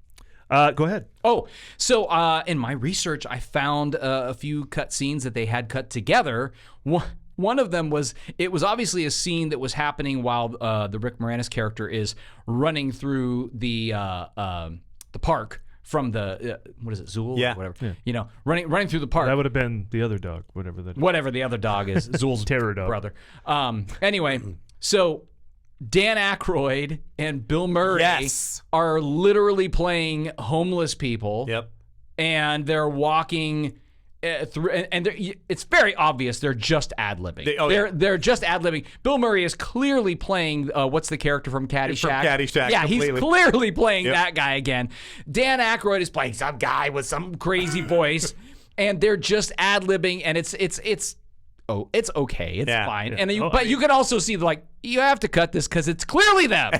Go ahead. Oh, so in my research, I found a few cut scenes that they had cut together. One of them was obviously a scene that was happening while the Rick Moranis character is running through the park from the what is it, Zool? Yeah. Whatever. Yeah. You know, running through the park. That would have been the other dog, whatever that. Whatever the other dog is, Zool's Terror dog. brother. Anyway, so Dan Aykroyd and Bill Murray are literally playing homeless people. Yep. And they're walking through, and it's very obvious they're just ad-libbing. They're just ad-libbing. Bill Murray is clearly playing what's the character from Caddyshack? From Caddyshack, Yeah, completely. he's clearly playing that guy again. Dan Aykroyd is playing some guy with some crazy voice, and they're just ad-libbing, and it's okay, it's fine. And you can also see you have to cut this because it's clearly them.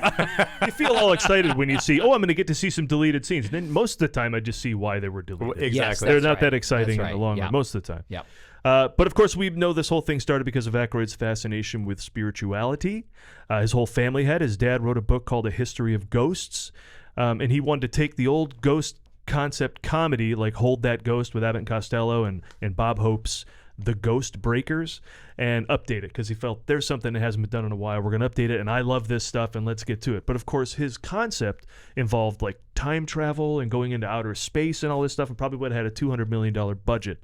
You feel all excited when you see, I'm going to get to see some deleted scenes. And then most of the time, I just see why they were deleted. Exactly. Yes, They're that's not right. that exciting That's in the right. long Yeah. run, most of the time. Yeah. But of course, we know this whole thing started because of Aykroyd's fascination with spirituality. His whole family had. His dad wrote a book called A History of Ghosts. And he wanted to take the old ghost concept comedy, like Hold That Ghost with Abbott and Costello and Bob Hope's The Ghost Breakers, and update it because he felt there's something that hasn't been done in a while. We're going to update it, and I love this stuff, and let's get to it. But of course, his concept involved like time travel and going into outer space and all this stuff, and probably would have had a $200 million budget.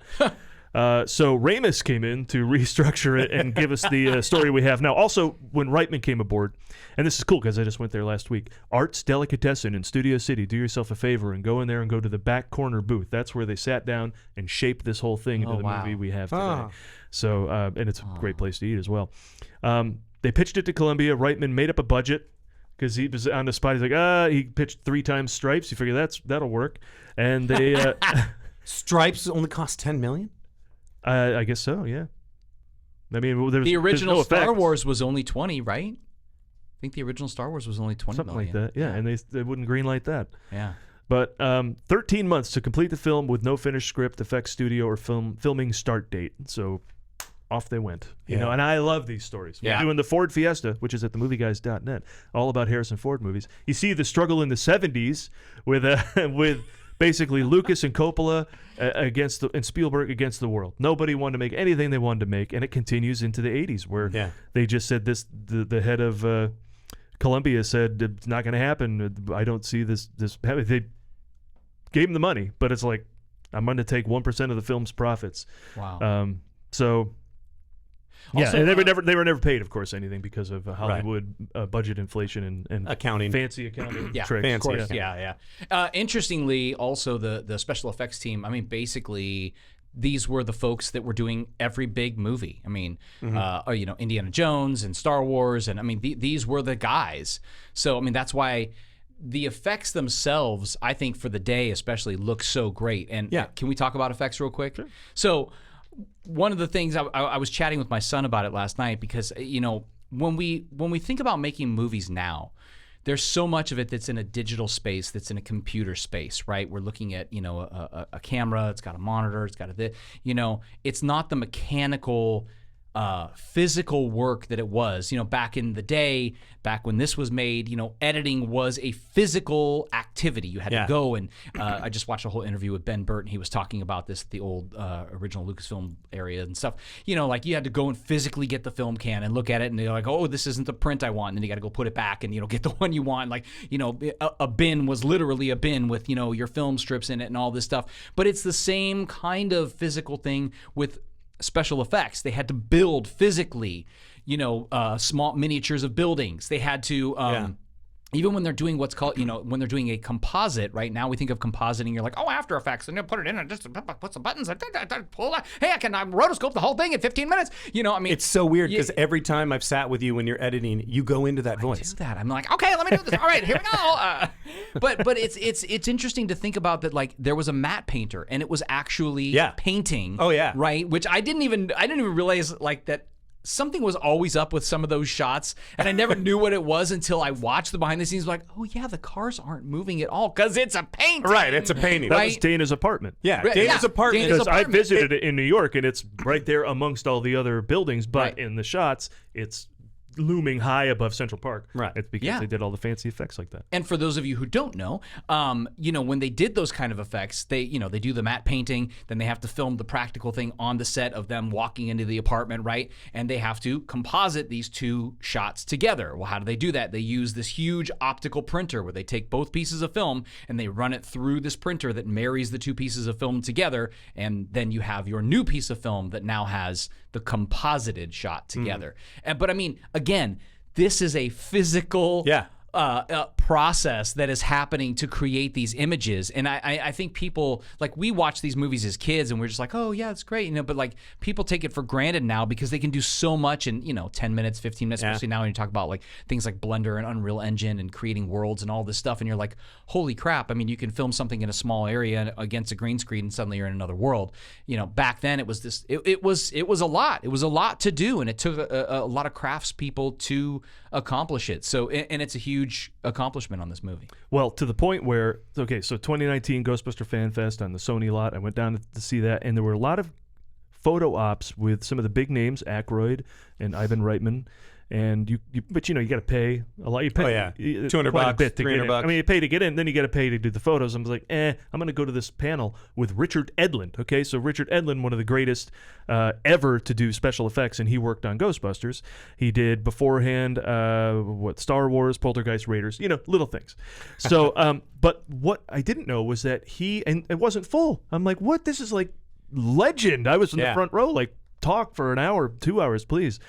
So Ramis came in to restructure it and give us the story we have now. Also, when Reitman came aboard, and this is cool because I just went there last week, Arts Delicatessen in Studio City, do yourself a favor and go in there and go to the back corner booth. That's where they sat down and shaped this whole thing into the movie we have today. So, and it's a great place to eat as well. They pitched it to Columbia. Reitman made up a budget because he was on the spot. He's like, he pitched 3 times Stripes. You figure that'll work. And they... Stripes only cost $10 million? I guess so, yeah. I mean, The original no Star effects. Wars was only 20, right? I think the original Star Wars was only 20 Something million. like that, yeah. And they wouldn't greenlight that. Yeah. But 13 months to complete the film with no finished script, effects studio, or filming start date. So off they went. You know, and I love these stories. Yeah. We're doing the Ford Fiesta, which is at themovieguys.net, all about Harrison Ford movies. You see the struggle in the 70s with with basically Lucas and Coppola and Spielberg against the world. Nobody wanted to make anything they wanted to make, and it continues into the 80s where they just said this. The head of Columbia said it's not going to happen. I don't see this happening. They gave him the money, but it's like I'm going to take 1% of the film's profits. Wow. So. Also, and they were never paid, of course, anything because of Hollywood budget inflation and accounting, fancy accounting tricks. Of course, yeah. Interestingly, also the special effects team. I mean, basically, these were the folks that were doing every big movie. I mean, Indiana Jones and Star Wars, and I mean, these were the guys. So I mean, that's why the effects themselves, I think, for the day especially, look so great. And can we talk about effects real quick? Sure. So. One of the things I was chatting with my son about it last night because when we think about making movies now, there's so much of it that's in a digital space, that's in a computer space, right? We're looking at a camera, it's got a monitor, it's got it's not the mechanical physical work that it was. Back in the day, back when this was made, editing was a physical activity. activity. You had to go and I just watched a whole interview with Ben Burtt, and he was talking about this at the old original Lucasfilm area and stuff. You know, like you had to go and physically get the film can and look at it, and they're like, oh, this isn't the print I want, and then you got to go put it back and, you know, get the one you want. Like, you know, a bin was literally a bin with, you know, your film strips in it and all this stuff. But it's the same kind of physical thing with special effects. They had to build physically, you know, small miniatures of buildings. They had to, even when they're doing what's called, you know, when they're doing a composite, right now we think of compositing, you're like, oh, After Effects, and you put it in and just put some buttons, and pull that. Hey, I can rotoscope the whole thing in 15 minutes. You know, I mean. It's so weird because every time I've sat with you when you're editing, you go into that voice. I do that. I'm like, okay, let me do this. All right, here we go. But it's interesting to think about that, like, there was a matte painter, and it was actually painting. Oh, yeah. Right? Which I didn't even realize, like, that something was always up with some of those shots, and I never knew what it was until I watched the behind the scenes. Like, oh yeah, the cars aren't moving at all because it's a painting. Right, it's a painting. That was Dana's apartment. Yeah, Dana's apartment. Because I visited it in New York, and it's right there amongst all the other buildings. But in the shots, it's looming high above Central Park. Right. It's because they did all the fancy effects like that. And for those of you who don't know, you know, when they did those kind of effects, they do the matte painting, then they have to film the practical thing on the set of them walking into the apartment, right? And they have to composite these two shots together. Well, how do they do that? They use this huge optical printer where they take both pieces of film and they run it through this printer that marries the two pieces of film together, and then you have your new piece of film that now has the composited shot together. But I mean, again, this is a physical process that is happening to create these images. And I think people, like, we watch these movies as kids and we're just like, oh yeah, it's great, you know, but like people take it for granted now because they can do so much in, you know, 10 minutes, 15 minutes, especially now when you talk about like things like Blender and Unreal Engine and creating worlds and all this stuff, and you're like, holy crap, I mean, you can film something in a small area against a green screen and suddenly you're in another world. You know, back then it was this, it was a lot. It was a lot to do, and it took a lot of craftspeople to accomplish it. So, and it's a huge accomplishment on this movie. Well, to the point where, okay, so 2019 Ghostbuster Fan Fest on the Sony lot, I went down to see that, and there were a lot of photo ops with some of the big names, Aykroyd and Ivan Reitman. And but you know, you got to pay a lot. You pay, $200 a bit to get in. $300. I mean, you pay to get in, then you got to pay to do the photos. I was like, I'm going to go to this panel with Richard Edlund. Okay, so Richard Edlund, one of the greatest ever to do special effects, and he worked on Ghostbusters. He did beforehand, Star Wars, Poltergeist, Raiders, you know, little things. So, but what I didn't know was that and it wasn't full. I'm like, what? This is like legend. I was in the front row, like, talk for an hour, 2 hours, please.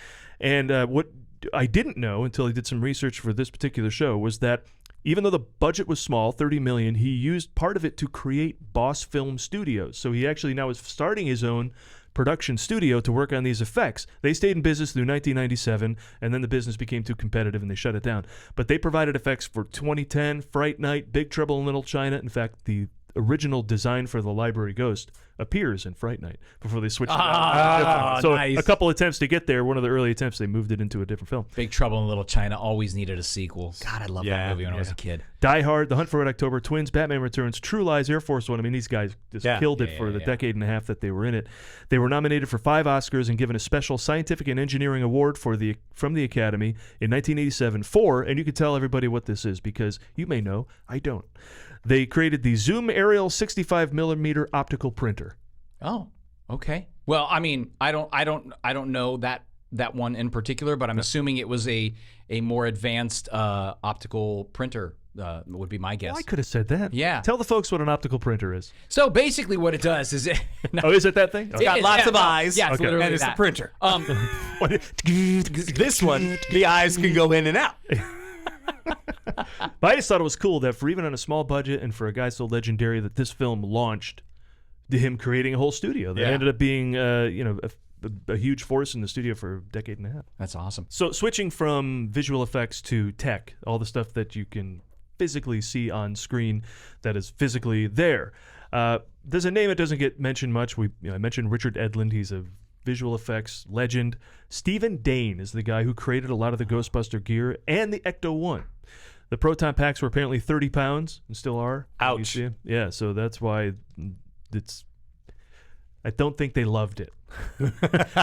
And what I didn't know until I did some research for this particular show was that even though the budget was small, $30 million, he used part of it to create Boss Film Studios. So he actually now is starting his own production studio to work on these effects. They stayed in business through 1997, and then the business became too competitive and they shut it down. But they provided effects for 2010, Fright Night, Big Trouble in Little China. In fact, the original design for the Library Ghost appears in Fright Night before they switched it out. So nice. A couple attempts to get there. One of the early attempts, they moved it into a different film. Big Trouble in Little China always needed a sequel. God, I love that movie when I was a kid. Die Hard, The Hunt for Red October, Twins, Batman Returns, True Lies, Air Force One. I mean, these guys just killed it for the decade and a half that they were in it. They were nominated for 5 Oscars and given a special scientific and engineering award from the Academy in 1987 for, and you can tell everybody what this is because you may know, I don't. They created the Zoom Aerial 65mm optical printer. Oh, okay. Well, I mean, I don't know that one in particular, but I'm assuming it was a more advanced optical printer. Would be my guess. Well, I could have said that. Yeah. Tell the folks what an optical printer is. So basically, what it does is is it that thing? It's got lots of eyes. Yeah, it's literally and it's that. the printer. This one, the eyes can go in and out. But I just thought it was cool that for even on a small budget and for a guy so legendary that this film launched to him creating a whole studio that ended up being a huge force in the studio for a decade and a half. That's awesome. So switching from visual effects to tech, all the stuff that you can physically see on screen that is physically there. There's a name that doesn't get mentioned much. I mentioned Richard Edlund. He's a visual effects legend. Stephen Dane is the guy who created a lot of the Ghostbuster gear and the Ecto-1. The proton packs were apparently 30 pounds and still are. Ouch. Yeah, so that's why I don't think they loved it.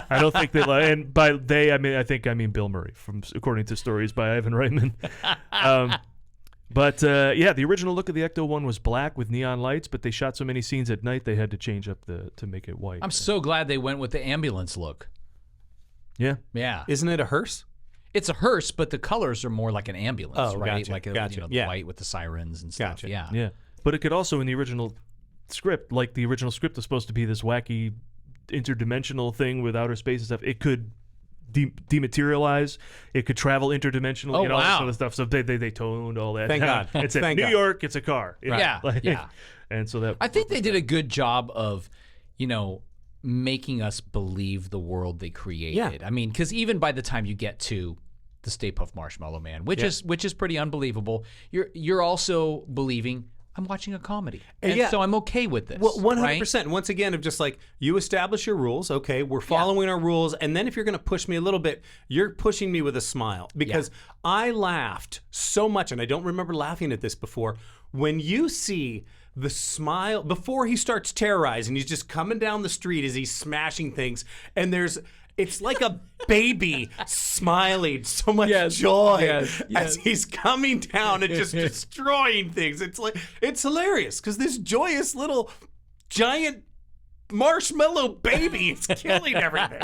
I don't think they loved it. And by they, I mean Bill Murray, according to stories by Ivan Reitman. But yeah, the original look of the Ecto-1 was black with neon lights, but they shot so many scenes at night they had to change up to make it white. I'm so glad they went with the ambulance look. Yeah. Yeah. Isn't it a hearse? It's a hearse, but the colors are more like an ambulance, Oh, right? gotcha, Like gotcha. the Yeah. white with the sirens and stuff. Gotcha. Yeah. Yeah. But it could also, in the original script, like the original script was supposed to be this wacky interdimensional thing with outer space and stuff. It could dematerialize. It could travel interdimensionally Oh, and all that wow. sort of stuff. So they toned all that Thank down. God. It said Thank New God. York, it's a car. You know, Yeah, yeah. And so that I think they did a good job of, making us believe the world they created. Yeah. I mean, because even by the time you get to the Stay Puft Marshmallow Man, which is pretty unbelievable, you're also believing I'm watching a comedy, and Yeah. so I'm okay with this. Well, 100%. Right? And once again, of just like, you establish your rules. Okay, we're following our rules. And then if you're going to push me a little bit, you're pushing me with a smile. Because I laughed so much, and I don't remember laughing at this before, when you see the smile, before he starts terrorizing, he's just coming down the street as he's smashing things, and it's like a baby smiling, so much joy as he's coming down and just destroying things. It's hilarious because this joyous little giant marshmallow baby is killing everything.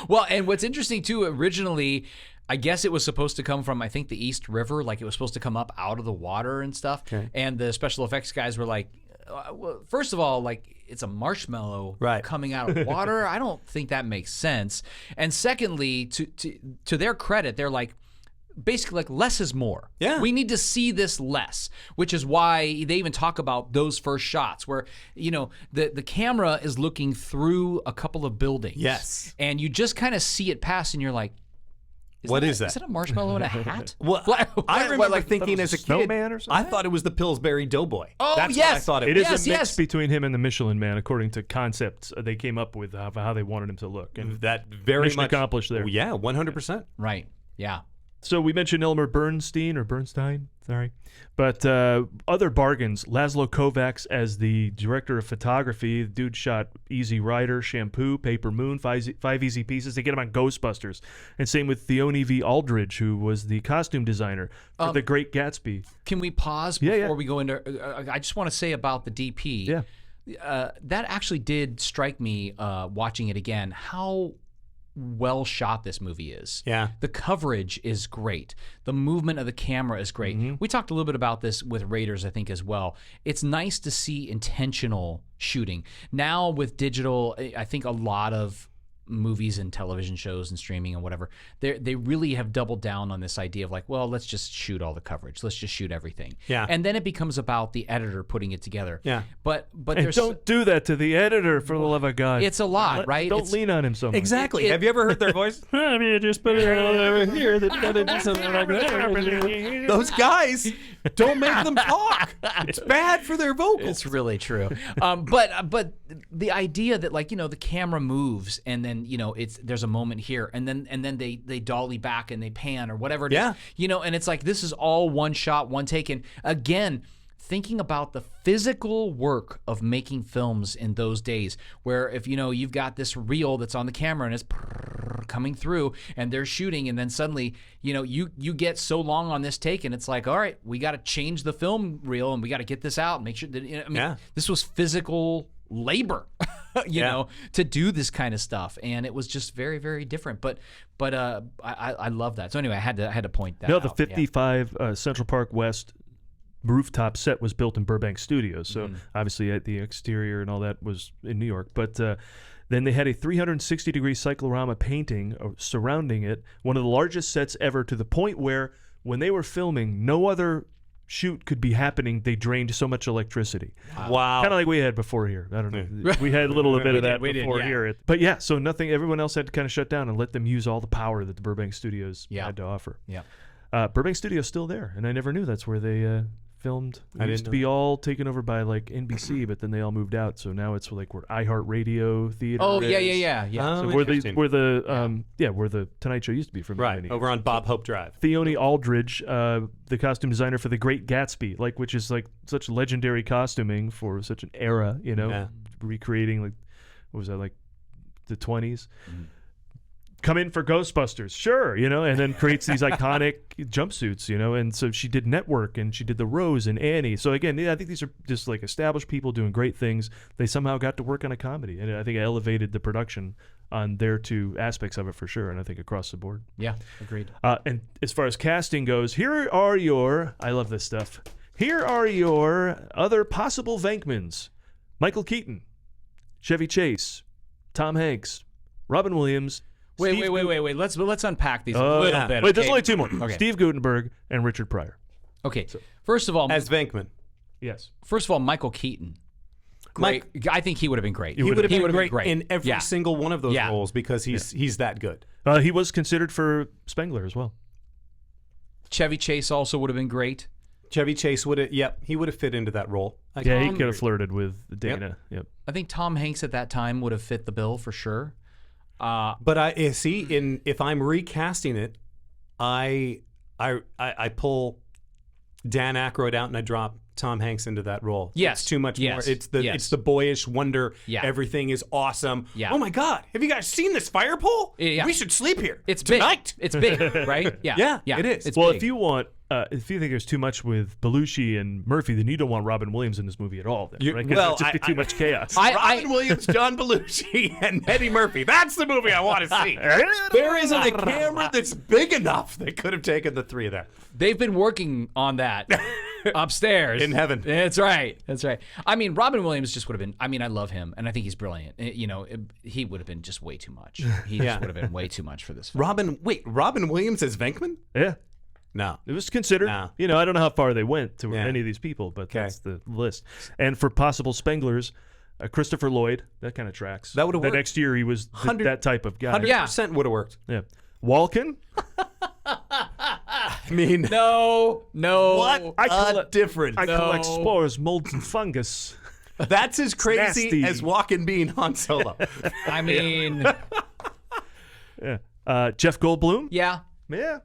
Well, and what's interesting too, originally, I guess it was supposed to come from, I think, the East River. Like, it was supposed to come up out of the water and stuff. Okay. And the special effects guys were like, well, first of all, like, it's a marshmallow coming out of water. I don't think that makes sense. And secondly, to their credit, they're like, basically like, less is more. Yeah. We need to see this less, which is why they even talk about those first shots where, the camera is looking through a couple of buildings. Yes. And you just kind of see it pass and you're like, What is that? Is it a marshmallow in a hat? Well, I remember thinking as a kid, snowman or something? I thought it was the Pillsbury Doughboy. Oh, That's yes. what I thought it It was. is a mix yes. between him and the Michelin Man, according to concepts they came up with of how they wanted him to look. And That very mission much accomplished there. Yeah, 100%. Right. Yeah. So we mentioned Elmer Bernstein, sorry. But other bargains, Laszlo Kovacs as the director of photography. The dude shot Easy Rider, Shampoo, Paper Moon, five easy pieces. They get him on Ghostbusters. And same with Theone V. Aldridge, who was the costume designer for The Great Gatsby. Can we pause before we go into I just want to say about the DP. Yeah. That actually did strike me watching it again, how well shot this movie is. Yeah. The coverage is great. The movement of the camera is great. We talked a little bit about this with Raiders, I think, as well. It's nice to see intentional shooting. Now with digital, I think a lot of movies and television shows and streaming and whatever, they really have doubled down on this idea of like, well, let's just shoot all the coverage. Let's just shoot everything. Yeah. And then it becomes about the editor putting it together. Yeah. But And there's don't do that to the editor, for the love of God. it's a lot, right? Don't It's- lean on him so much. Exactly. Have you ever heard their voice? I mean, just put it over here. Something like that. Those guys, don't make them talk. It's bad for their vocals. It's really true. But the idea that, like, the camera moves and then there's a moment here and then they dolly back and they pan or whatever it is. And it's like this is all one shot, one take. And again, thinking about the physical work of making films in those days, where if you've got this reel that's on the camera and it's coming through and they're shooting, and then suddenly you get so long on this take and it's like, all right, we got to change the film reel and we got to get this out and make sure that this was physical labor to do this kind of stuff, and it was just very, very different. But I love that. So anyway, I had to point that out. The 55 Central Park West rooftop set was built in Burbank Studios, so obviously the exterior and all that was in New York. But then they had a 360-degree cyclorama painting surrounding it, one of the largest sets ever, to the point where when they were filming, no other shoot could be happening. They drained so much electricity. Wow. Kind of like we had before here. I don't know. We had a little bit of that before yeah. here. But yeah, so everyone else had to kind of shut down and let them use all the power that the Burbank Studios had to offer. Yeah. Burbank Studios still there, and I never knew that's where they filmed. It used to be all taken over by like NBC, but then they all moved out. So now it's like where iHeartRadio Theater. Oh is. yeah. Oh, So where interesting. the Tonight Show used to be for Right, many. over on Bob Hope Drive. Theone Aldridge, the costume designer for The Great Gatsby, which is like such legendary costuming for such an era, recreating like, what was that, like the 20s? come in for Ghostbusters, sure, and then creates these iconic jumpsuits, and so she did Network and she did The Rose and Annie. So again, I think these are just like established people doing great things. They somehow got to work on a comedy, and I think it elevated the production on their two aspects of it for sure, and I think across the board. Yeah, agreed. And as far as casting goes, here are your, I love this stuff, here are your other possible Venkmans: Michael Keaton, Chevy Chase, Tom Hanks, Robin Williams. Wait. Let's unpack these a little bit. Wait, there's okay? only two more. Okay. Steve Guttenberg and Richard Pryor. Okay. First of all, As Venkman. Yes. Michael Keaton. Great. I think he would have been great. He would have been been great in every single one of those roles because he's that good. He was considered for Spengler as well. Chevy Chase also would have been great. Chevy Chase would have, he would have fit into that role. He could have flirted with Dana. Yep. I think Tom Hanks at that time would have fit the bill for sure. But I see if I'm recasting it, I pull Dan Aykroyd out and I drop Tom Hanks into that role. Yes. It's too much more. Yes. It's the boyish wonder. Yeah. Everything is awesome. Yeah. Oh my God! Have you guys seen this fire pole? Yeah. We should sleep here. It's tonight. Big. It's big, right? Yeah. Yeah, it is. It's Well, big. if you think there's too much with Belushi and Murphy, then you don't want Robin Williams in this movie at all. Then, right? 'Cause well, it'd just be too much chaos. Robin Williams, John Belushi, and Eddie Murphy. That's the movie I want to see. There isn't a camera that's big enough that could have taken the three of them. They've been working on that upstairs In heaven. That's right. I mean, Robin Williams just would have been. I mean, I love him, and I think he's brilliant. He would have been just way too much. He just would have been way too much for this film. Robin Williams as Venkman? Yeah. No. It was considered. No. I don't know how far they went to Yeah. any of these people, but that's the list. And for possible Spenglers, Christopher Lloyd, that kind of tracks. That would've The worked. next year he was that type of guy. 100% would have worked. Yeah. Walken. I mean, No. what a difference. I collect spores, molds, and fungus. That's as crazy nasty. as Walken being Han Solo. I mean, Yeah. Jeff Goldblum. yeah. Yeah.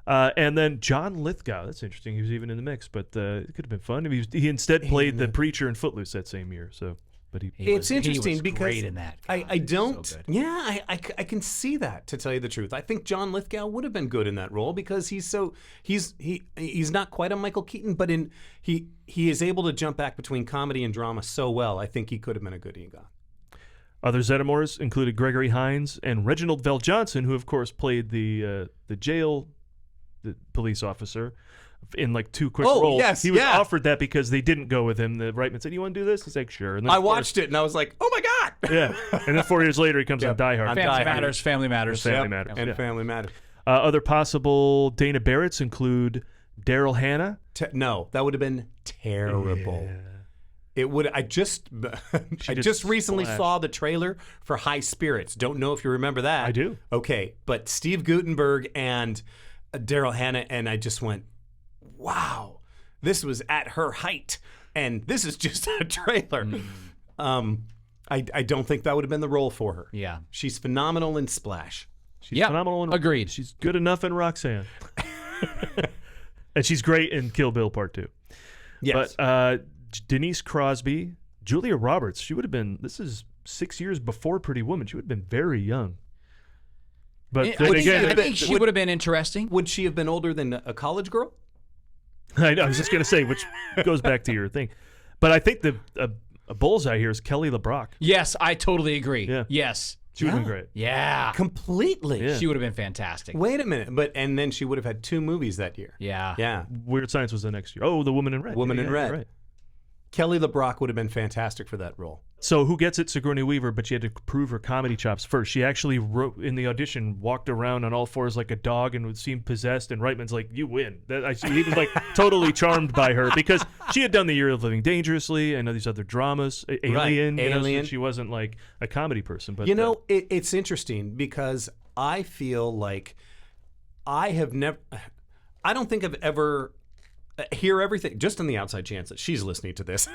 And then John Lithgow. That's interesting. He was even in the mix, but it could have been fun. He instead played the preacher in Footloose that same year. So, but It's interesting was because great in that. I don't. So good. Yeah, I can see that. To tell you the truth, I think John Lithgow would have been good in that role because he's not quite a Michael Keaton, but he is able to jump back between comedy and drama so well. I think he could have been a good Egon. Other Zeddemores included Gregory Hines and Reginald Vell Johnson, who of course played the police officer in like two quick roles. Yes, he was yeah. offered that because they didn't go with him. The Reitman said, "You want to do this?" He's like, "Sure." And then, I of course- watched it and I was like, oh my God. Yeah, and then 4 years later, he comes on Die Hard. On Family Die Hard. Matters. Family Matters. Family Yep, Matters. and Yeah. Family Matters. Other possible Dana Barretts include Daryl Hannah. No, that would have been terrible. It would. I just just recently splashed. saw the trailer for High Spirits. Don't know if you remember that. I do. Okay, but Steve Guttenberg and Daryl Hannah, and I just went, wow, this was at her height, and this is just a trailer. I don't think that would have been the role for her. Yeah. She's phenomenal in Splash. She's phenomenal. Agreed. She's good enough in Roxanne, and she's great in Kill Bill Part 2. Yes. But Denise Crosby, Julia Roberts, she would have been, this is 6 years before Pretty Woman. She would have been very young. But then I again, think she would have been interesting. Would she have been older than a college girl? I know, I was just going to say, which goes back to your thing. But I think a bullseye here is Kelly LeBrock. Yes, I totally agree. Yeah. Yes. She would have been great. Yeah. Completely. Yeah. She would have been fantastic. Wait a minute, and then she would have had 2 movies that year. Yeah. Yeah. Weird Science was the next year. Oh, The Woman in Red. Woman in Red. Right. Kelly LeBrock would have been fantastic for that role. So who gets it? Sigourney Weaver, but she had to prove her comedy chops first. She actually wrote in the audition, walked around on all fours like a dog and would seem possessed. And Reitman's like, "You win." He was like totally charmed by her because she had done The Year of Living Dangerously and all these other dramas, Alien. Right. Alien. So she wasn't like a comedy person. But it's interesting because I feel like I don't think I've ever hear everything just on the outside chance that she's listening to this.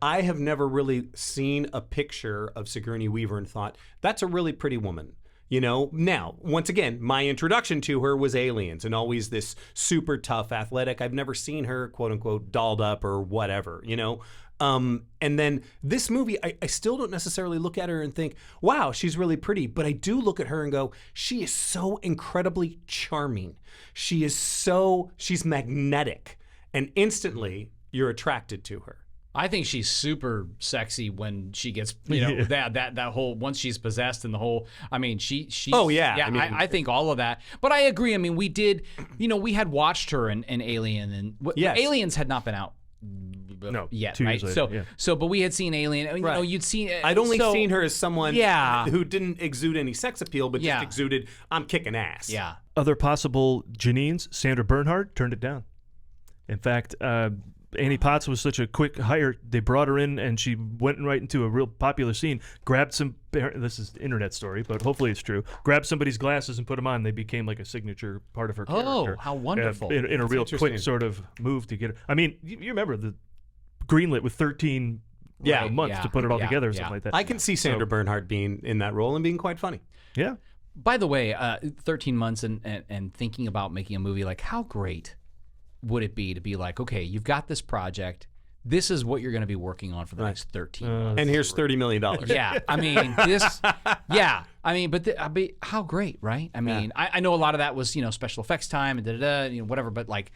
I have never really seen a picture of Sigourney Weaver and thought that's a really pretty woman. You know, now, once again, my introduction to her was Aliens and always this super tough athletic. I've never seen her, quote unquote, dolled up or whatever, you know? And then this movie, I still don't necessarily look at her and think, wow, she's really pretty. But I do look at her and go, she is so incredibly charming. She's magnetic. And instantly, you're attracted to her. I think she's super sexy when she gets, you know, that whole, once she's possessed and the whole, I mean, she's. Oh, yeah. Yeah, I think all of that. But I agree. I mean, we did, you know, we had watched her in Alien, and Yes. Aliens had not been out No, yet, 2 right? years later, So, but we had seen Alien. You know, you'd seen. I'd only seen her as someone Yeah. who didn't exude any sex appeal, but Yeah. just exuded, I'm kicking ass. Yeah. Other possible Janines, Sandra Bernhard turned it down. In fact, Annie Potts was such a quick hire. They brought her in, and she went right into a real popular scene. Grabbed some. This is internet story, but hopefully it's true. Grabbed somebody's glasses and put them on. They became like a signature part of her character. Oh, how wonderful! In a real quick sort of move to get her. I mean, you remember the greenlit with 13 months to put it all together or something like that. I can see Sandra Bernhard being in that role and being quite funny. Yeah. By the way, 13 months and thinking about making a movie, like how great would it be to be like, okay, you've got this project. This is what you're going to be working on for the next 13 months. And here's $30 million. Yeah, I mean this. Yeah, I mean, but how great, right? I mean, I know a lot of that was special effects time and whatever, but like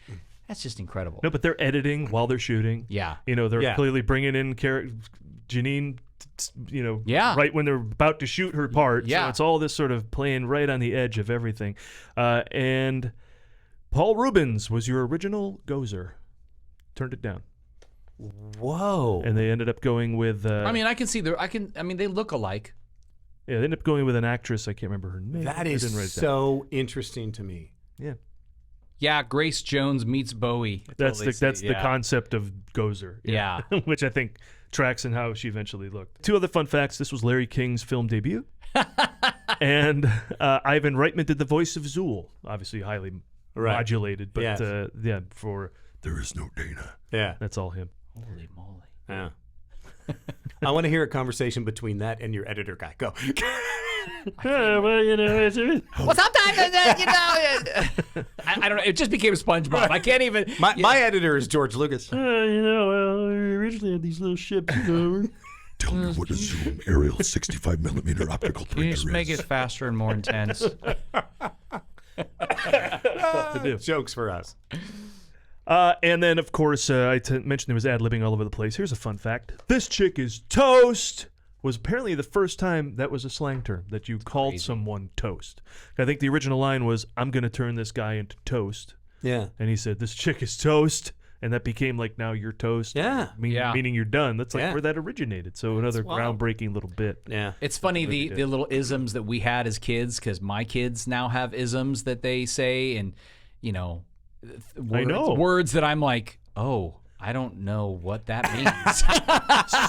that's just incredible. No, but they're editing while they're shooting. Yeah, they're clearly bringing in Janine. Right when they're about to shoot her part. Yeah, so it's all this sort of playing right on the edge of everything, and. Paul Rubens was your original Gozer. Turned it down. Whoa. And they ended up going with... I mean, I can see they look alike. Yeah, they ended up going with an actress. I can't remember her name. That is so interesting to me. Yeah. Yeah, Grace Jones meets Bowie. That's the concept of Gozer. Yeah. Which I think tracks in how she eventually looked. 2 other fun facts. This was Larry King's film debut. And Ivan Reitman did the voice of Zool. Obviously highly... modulated, but for There Is No Dana. Yeah. That's all him. Holy moly. Yeah. I want to hear a conversation between that and your editor guy. Go. Well, sometimes, I don't know. It just became SpongeBob. I can't even. My editor is George Lucas. We originally had these little ships. Tell me what a zoom aerial 65mm optical printer is. Just make it faster and more intense. To do. Jokes for us. And then, of course, I mentioned there was ad-libbing all over the place. Here's a fun fact. This chick is toast was apparently the first time that was a slang term, that you called someone toast. I think the original line was, I'm going to turn this guy into toast. Yeah. And he said, this chick is toast. And that became like, now you're toast. Yeah. Meaning you're done. That's like where that originated. So another groundbreaking little bit. Yeah. It's funny, the little isms that we had as kids, because my kids now have isms that they say, and, words that I'm like, oh, I don't know what that means.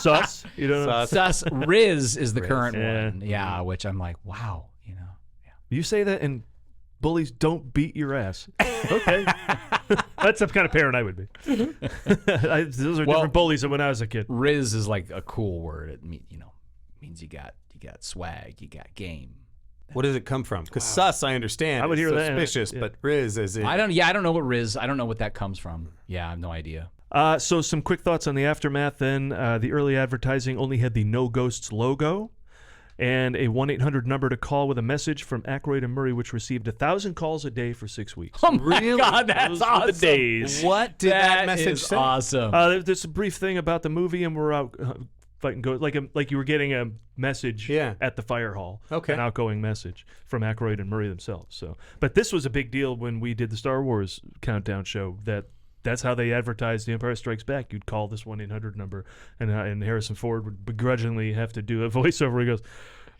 Sus. You don't know? Sus. Riz is the current one. Yeah, which I'm like, wow. You say that and bullies don't beat your ass. Okay. That's the kind of parent I would be. Those are different bullies than when I was a kid. Riz is like a cool word. It means you got swag, you got game. What does it come from? Because sus, I understand. I would hear that. Suspicious, but Riz is in. I don't know what Riz. I don't know what that comes from. Yeah, I have no idea. So some quick thoughts on the aftermath. Then the early advertising only had the No Ghosts logo and a 1-800 number to call with a message from Aykroyd and Murray, which received 1,000 calls a day for 6 weeks. Oh my God, that's awesome! The days. What did that message say? Awesome. There's a brief thing about the movie, and we're out fighting ghosts. Like you were getting a message at the fire hall. Okay. An outgoing message from Aykroyd and Murray themselves. So, but this was a big deal when we did the Star Wars countdown show. That's how they advertised The Empire Strikes Back. You'd call this 1-800 number, and Harrison Ford would begrudgingly have to do a voiceover. He goes,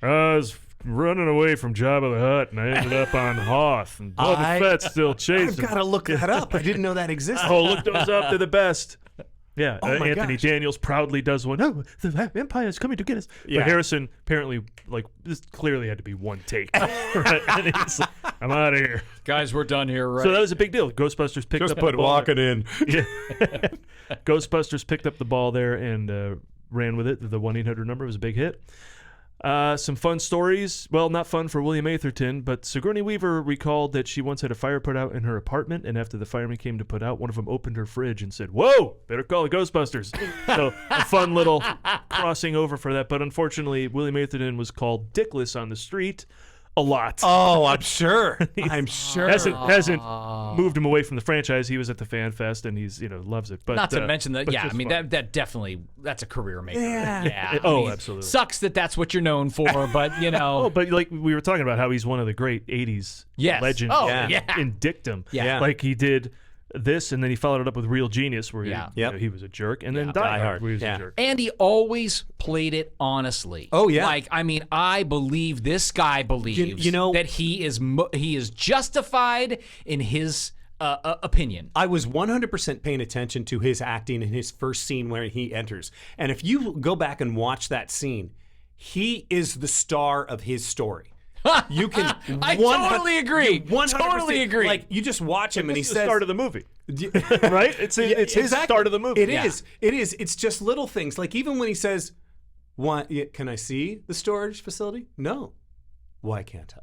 I was running away from Jabba the Hutt, and I ended up on Hoth, and Boba Fett's still chasing. I've got to look that up. I didn't know that existed. Oh, look those up. They're the best. Yeah, gosh. Anthony Daniels proudly does one. Oh, the Empire is coming to get us. Yeah. But Harrison apparently, this clearly had to be one take. Right? And he's like, I'm out of here. Guys, we're done here, right? So that was a big deal. Ghostbusters picked up the ball. walking in. Yeah. Ghostbusters picked up the ball there and ran with it. The 1-800 number was a big hit. Some fun stories. Well, not fun for William Atherton, but Sigourney Weaver recalled that she once had a fire put out in her apartment, and after the firemen came to put out, one of them opened her fridge and said, "Whoa, better call the Ghostbusters." So a fun little crossing over for that. But unfortunately, William Atherton was called dickless on the street a lot. Oh, I'm sure. I'm sure. Hasn't moved him away from the franchise. He was at the Fan Fest, and he's loves it. But Not to mention that, but yeah, I just mean, fun. that definitely, that's a career maker. Yeah. I Oh, mean, absolutely. Sucks that that's what you're known for, but, you know. Oh, but like we were talking about how he's one of the great 80s Yes. legends Oh, yeah. in dictum. Yeah. Like he did this, and then he followed it up with Real Genius, where Yeah. he, he was a jerk, and then Die Hard, where he was a jerk. And he always played it honestly. Oh, yeah. Like, I mean, I believe this guy believes you know- that he is justified in his opinion. I was 100% paying attention to his acting in his first scene where he enters. And if you go back and watch that scene, he is the star of his story. You can I totally agree. 100% Totally agree. Like, you just watch him and he It's the says... start of the movie, right? It's his Exactly. start of the movie. It is. It is. It's just little things. Like, even when he says, can I see the storage facility? No. Why can't I?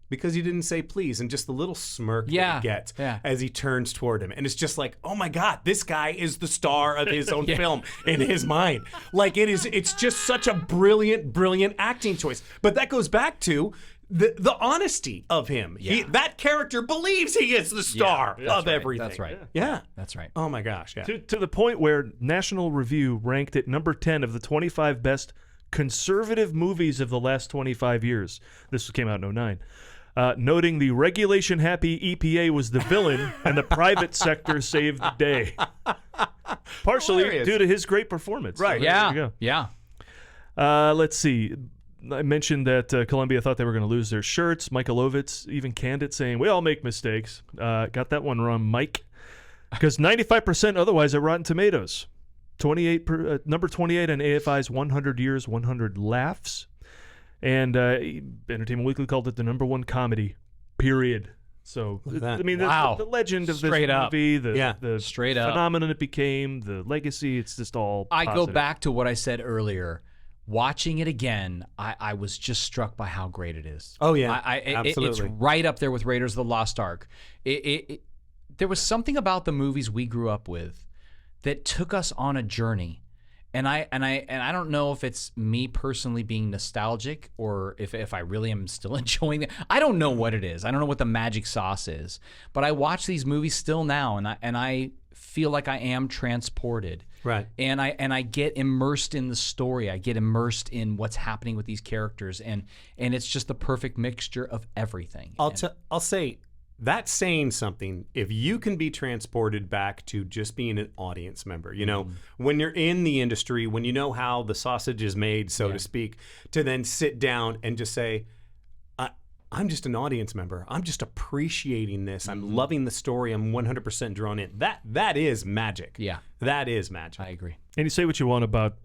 Because you didn't say please, and just the little smirk that Yeah. he gets Yeah. as he turns toward him. And it's just like, oh my God, this guy is the star of his own film in his mind. Like, it's just such a brilliant, brilliant acting choice. But that goes back to the honesty of him. Yeah. That character believes he is the star of everything. That's right. Yeah. That's right. Oh my gosh, yeah. To the point where National Review ranked it number 10 of the 25 best conservative movies of the last 25 years. This came out in 2009. Noting the regulation-happy EPA was the villain and the private sector saved the day. Partially Hilarious. due to his great performance. Right. So there Yeah. you go. Yeah. Let's see. I mentioned that Columbia thought they were going to lose their shirts. Michael Ovitz even canned it, saying, "We all make mistakes." Got that one wrong, Mike. Because 95% otherwise at Rotten Tomatoes. Number 28 on AFI's 100 Years, 100 Laughs. And Entertainment Weekly called it the number one comedy, period. So, at that. I mean, Wow. the legend of Straight this up. movie, Yeah. the Straight up. phenomenon it became, the legacy, it's just all I go positive. back to what I said earlier. Watching it again, I was just struck by how great it is. Oh, yeah. It's Absolutely. right up there with Raiders of the Lost Ark. There was something about the movies we grew up with that took us on a journey, and I don't know if it's me personally being nostalgic or if I really am still enjoying it. I don't know what it is. I don't know what the magic sauce is. But I watch these movies still now, and I feel like I am transported. Right. And I get immersed in the story. I get immersed in what's happening with these characters, and it's just the perfect mixture of everything. I'll say that's saying something. If you can be transported back to just being an audience member, you know, when you're in the industry, when you know how the sausage is made, so to speak, to then sit down and just say, I'm just an audience member. I'm just appreciating this. I'm loving the story. I'm 100% drawn in. That is magic. Yeah. That is magic. I agree. And you say what you want about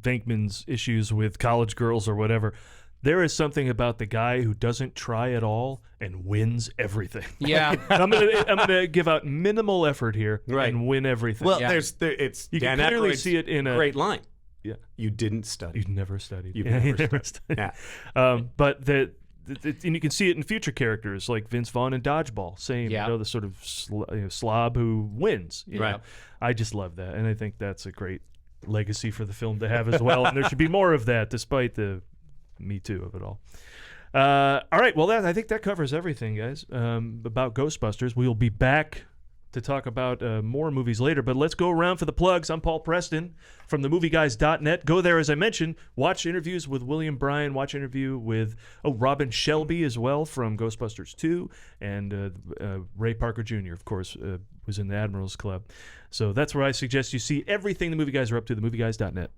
Venkman's issues with college girls or whatever. There is something about the guy who doesn't try at all and wins everything. Yeah. I'm gonna give out minimal effort here Right. and win everything. Well, Yeah. it's You can Dan clearly Aykroyd's see it in a- great line. yeah, You didn't study. you've never studied. You've Yeah, never you never studied. studied. Yeah. But and you can see it in future characters like Vince Vaughn in Dodgeball. Same, Yeah. the sort of slob who wins. you Right. know. I just love that, and I think that's a great legacy for the film to have as well. And there should be more of that, despite the Me Too of it all. All right, well, I think that covers everything, guys, about Ghostbusters. We'll be back to talk about more movies later, but let's go around for the plugs. I'm Paul Preston from themovieguys.net. Go there, as I mentioned, watch interviews with William Bryan, watch interview with Robin Shelby as well from Ghostbusters 2, and Ray Parker Jr., of course, was in the Admirals Club. So that's where I suggest you see everything the movie guys are up to, themovieguys.net.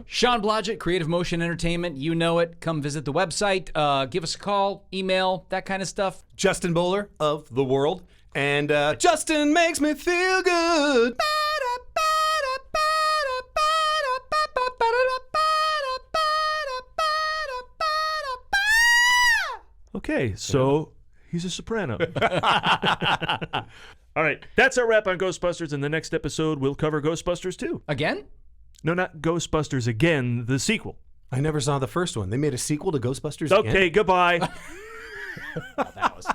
Sean Blodgett, Creative Motion Entertainment. You know it. Come visit the website. Give us a call, email, that kind of stuff. Justin Bowler of The World. And Justin makes me feel good. Okay, so he's a soprano. All right, that's our wrap on Ghostbusters. In the next episode, we'll cover Ghostbusters 2. Again? No, not Ghostbusters again, the sequel. I never saw the first one. They made a sequel to Ghostbusters Okay, again? goodbye. That was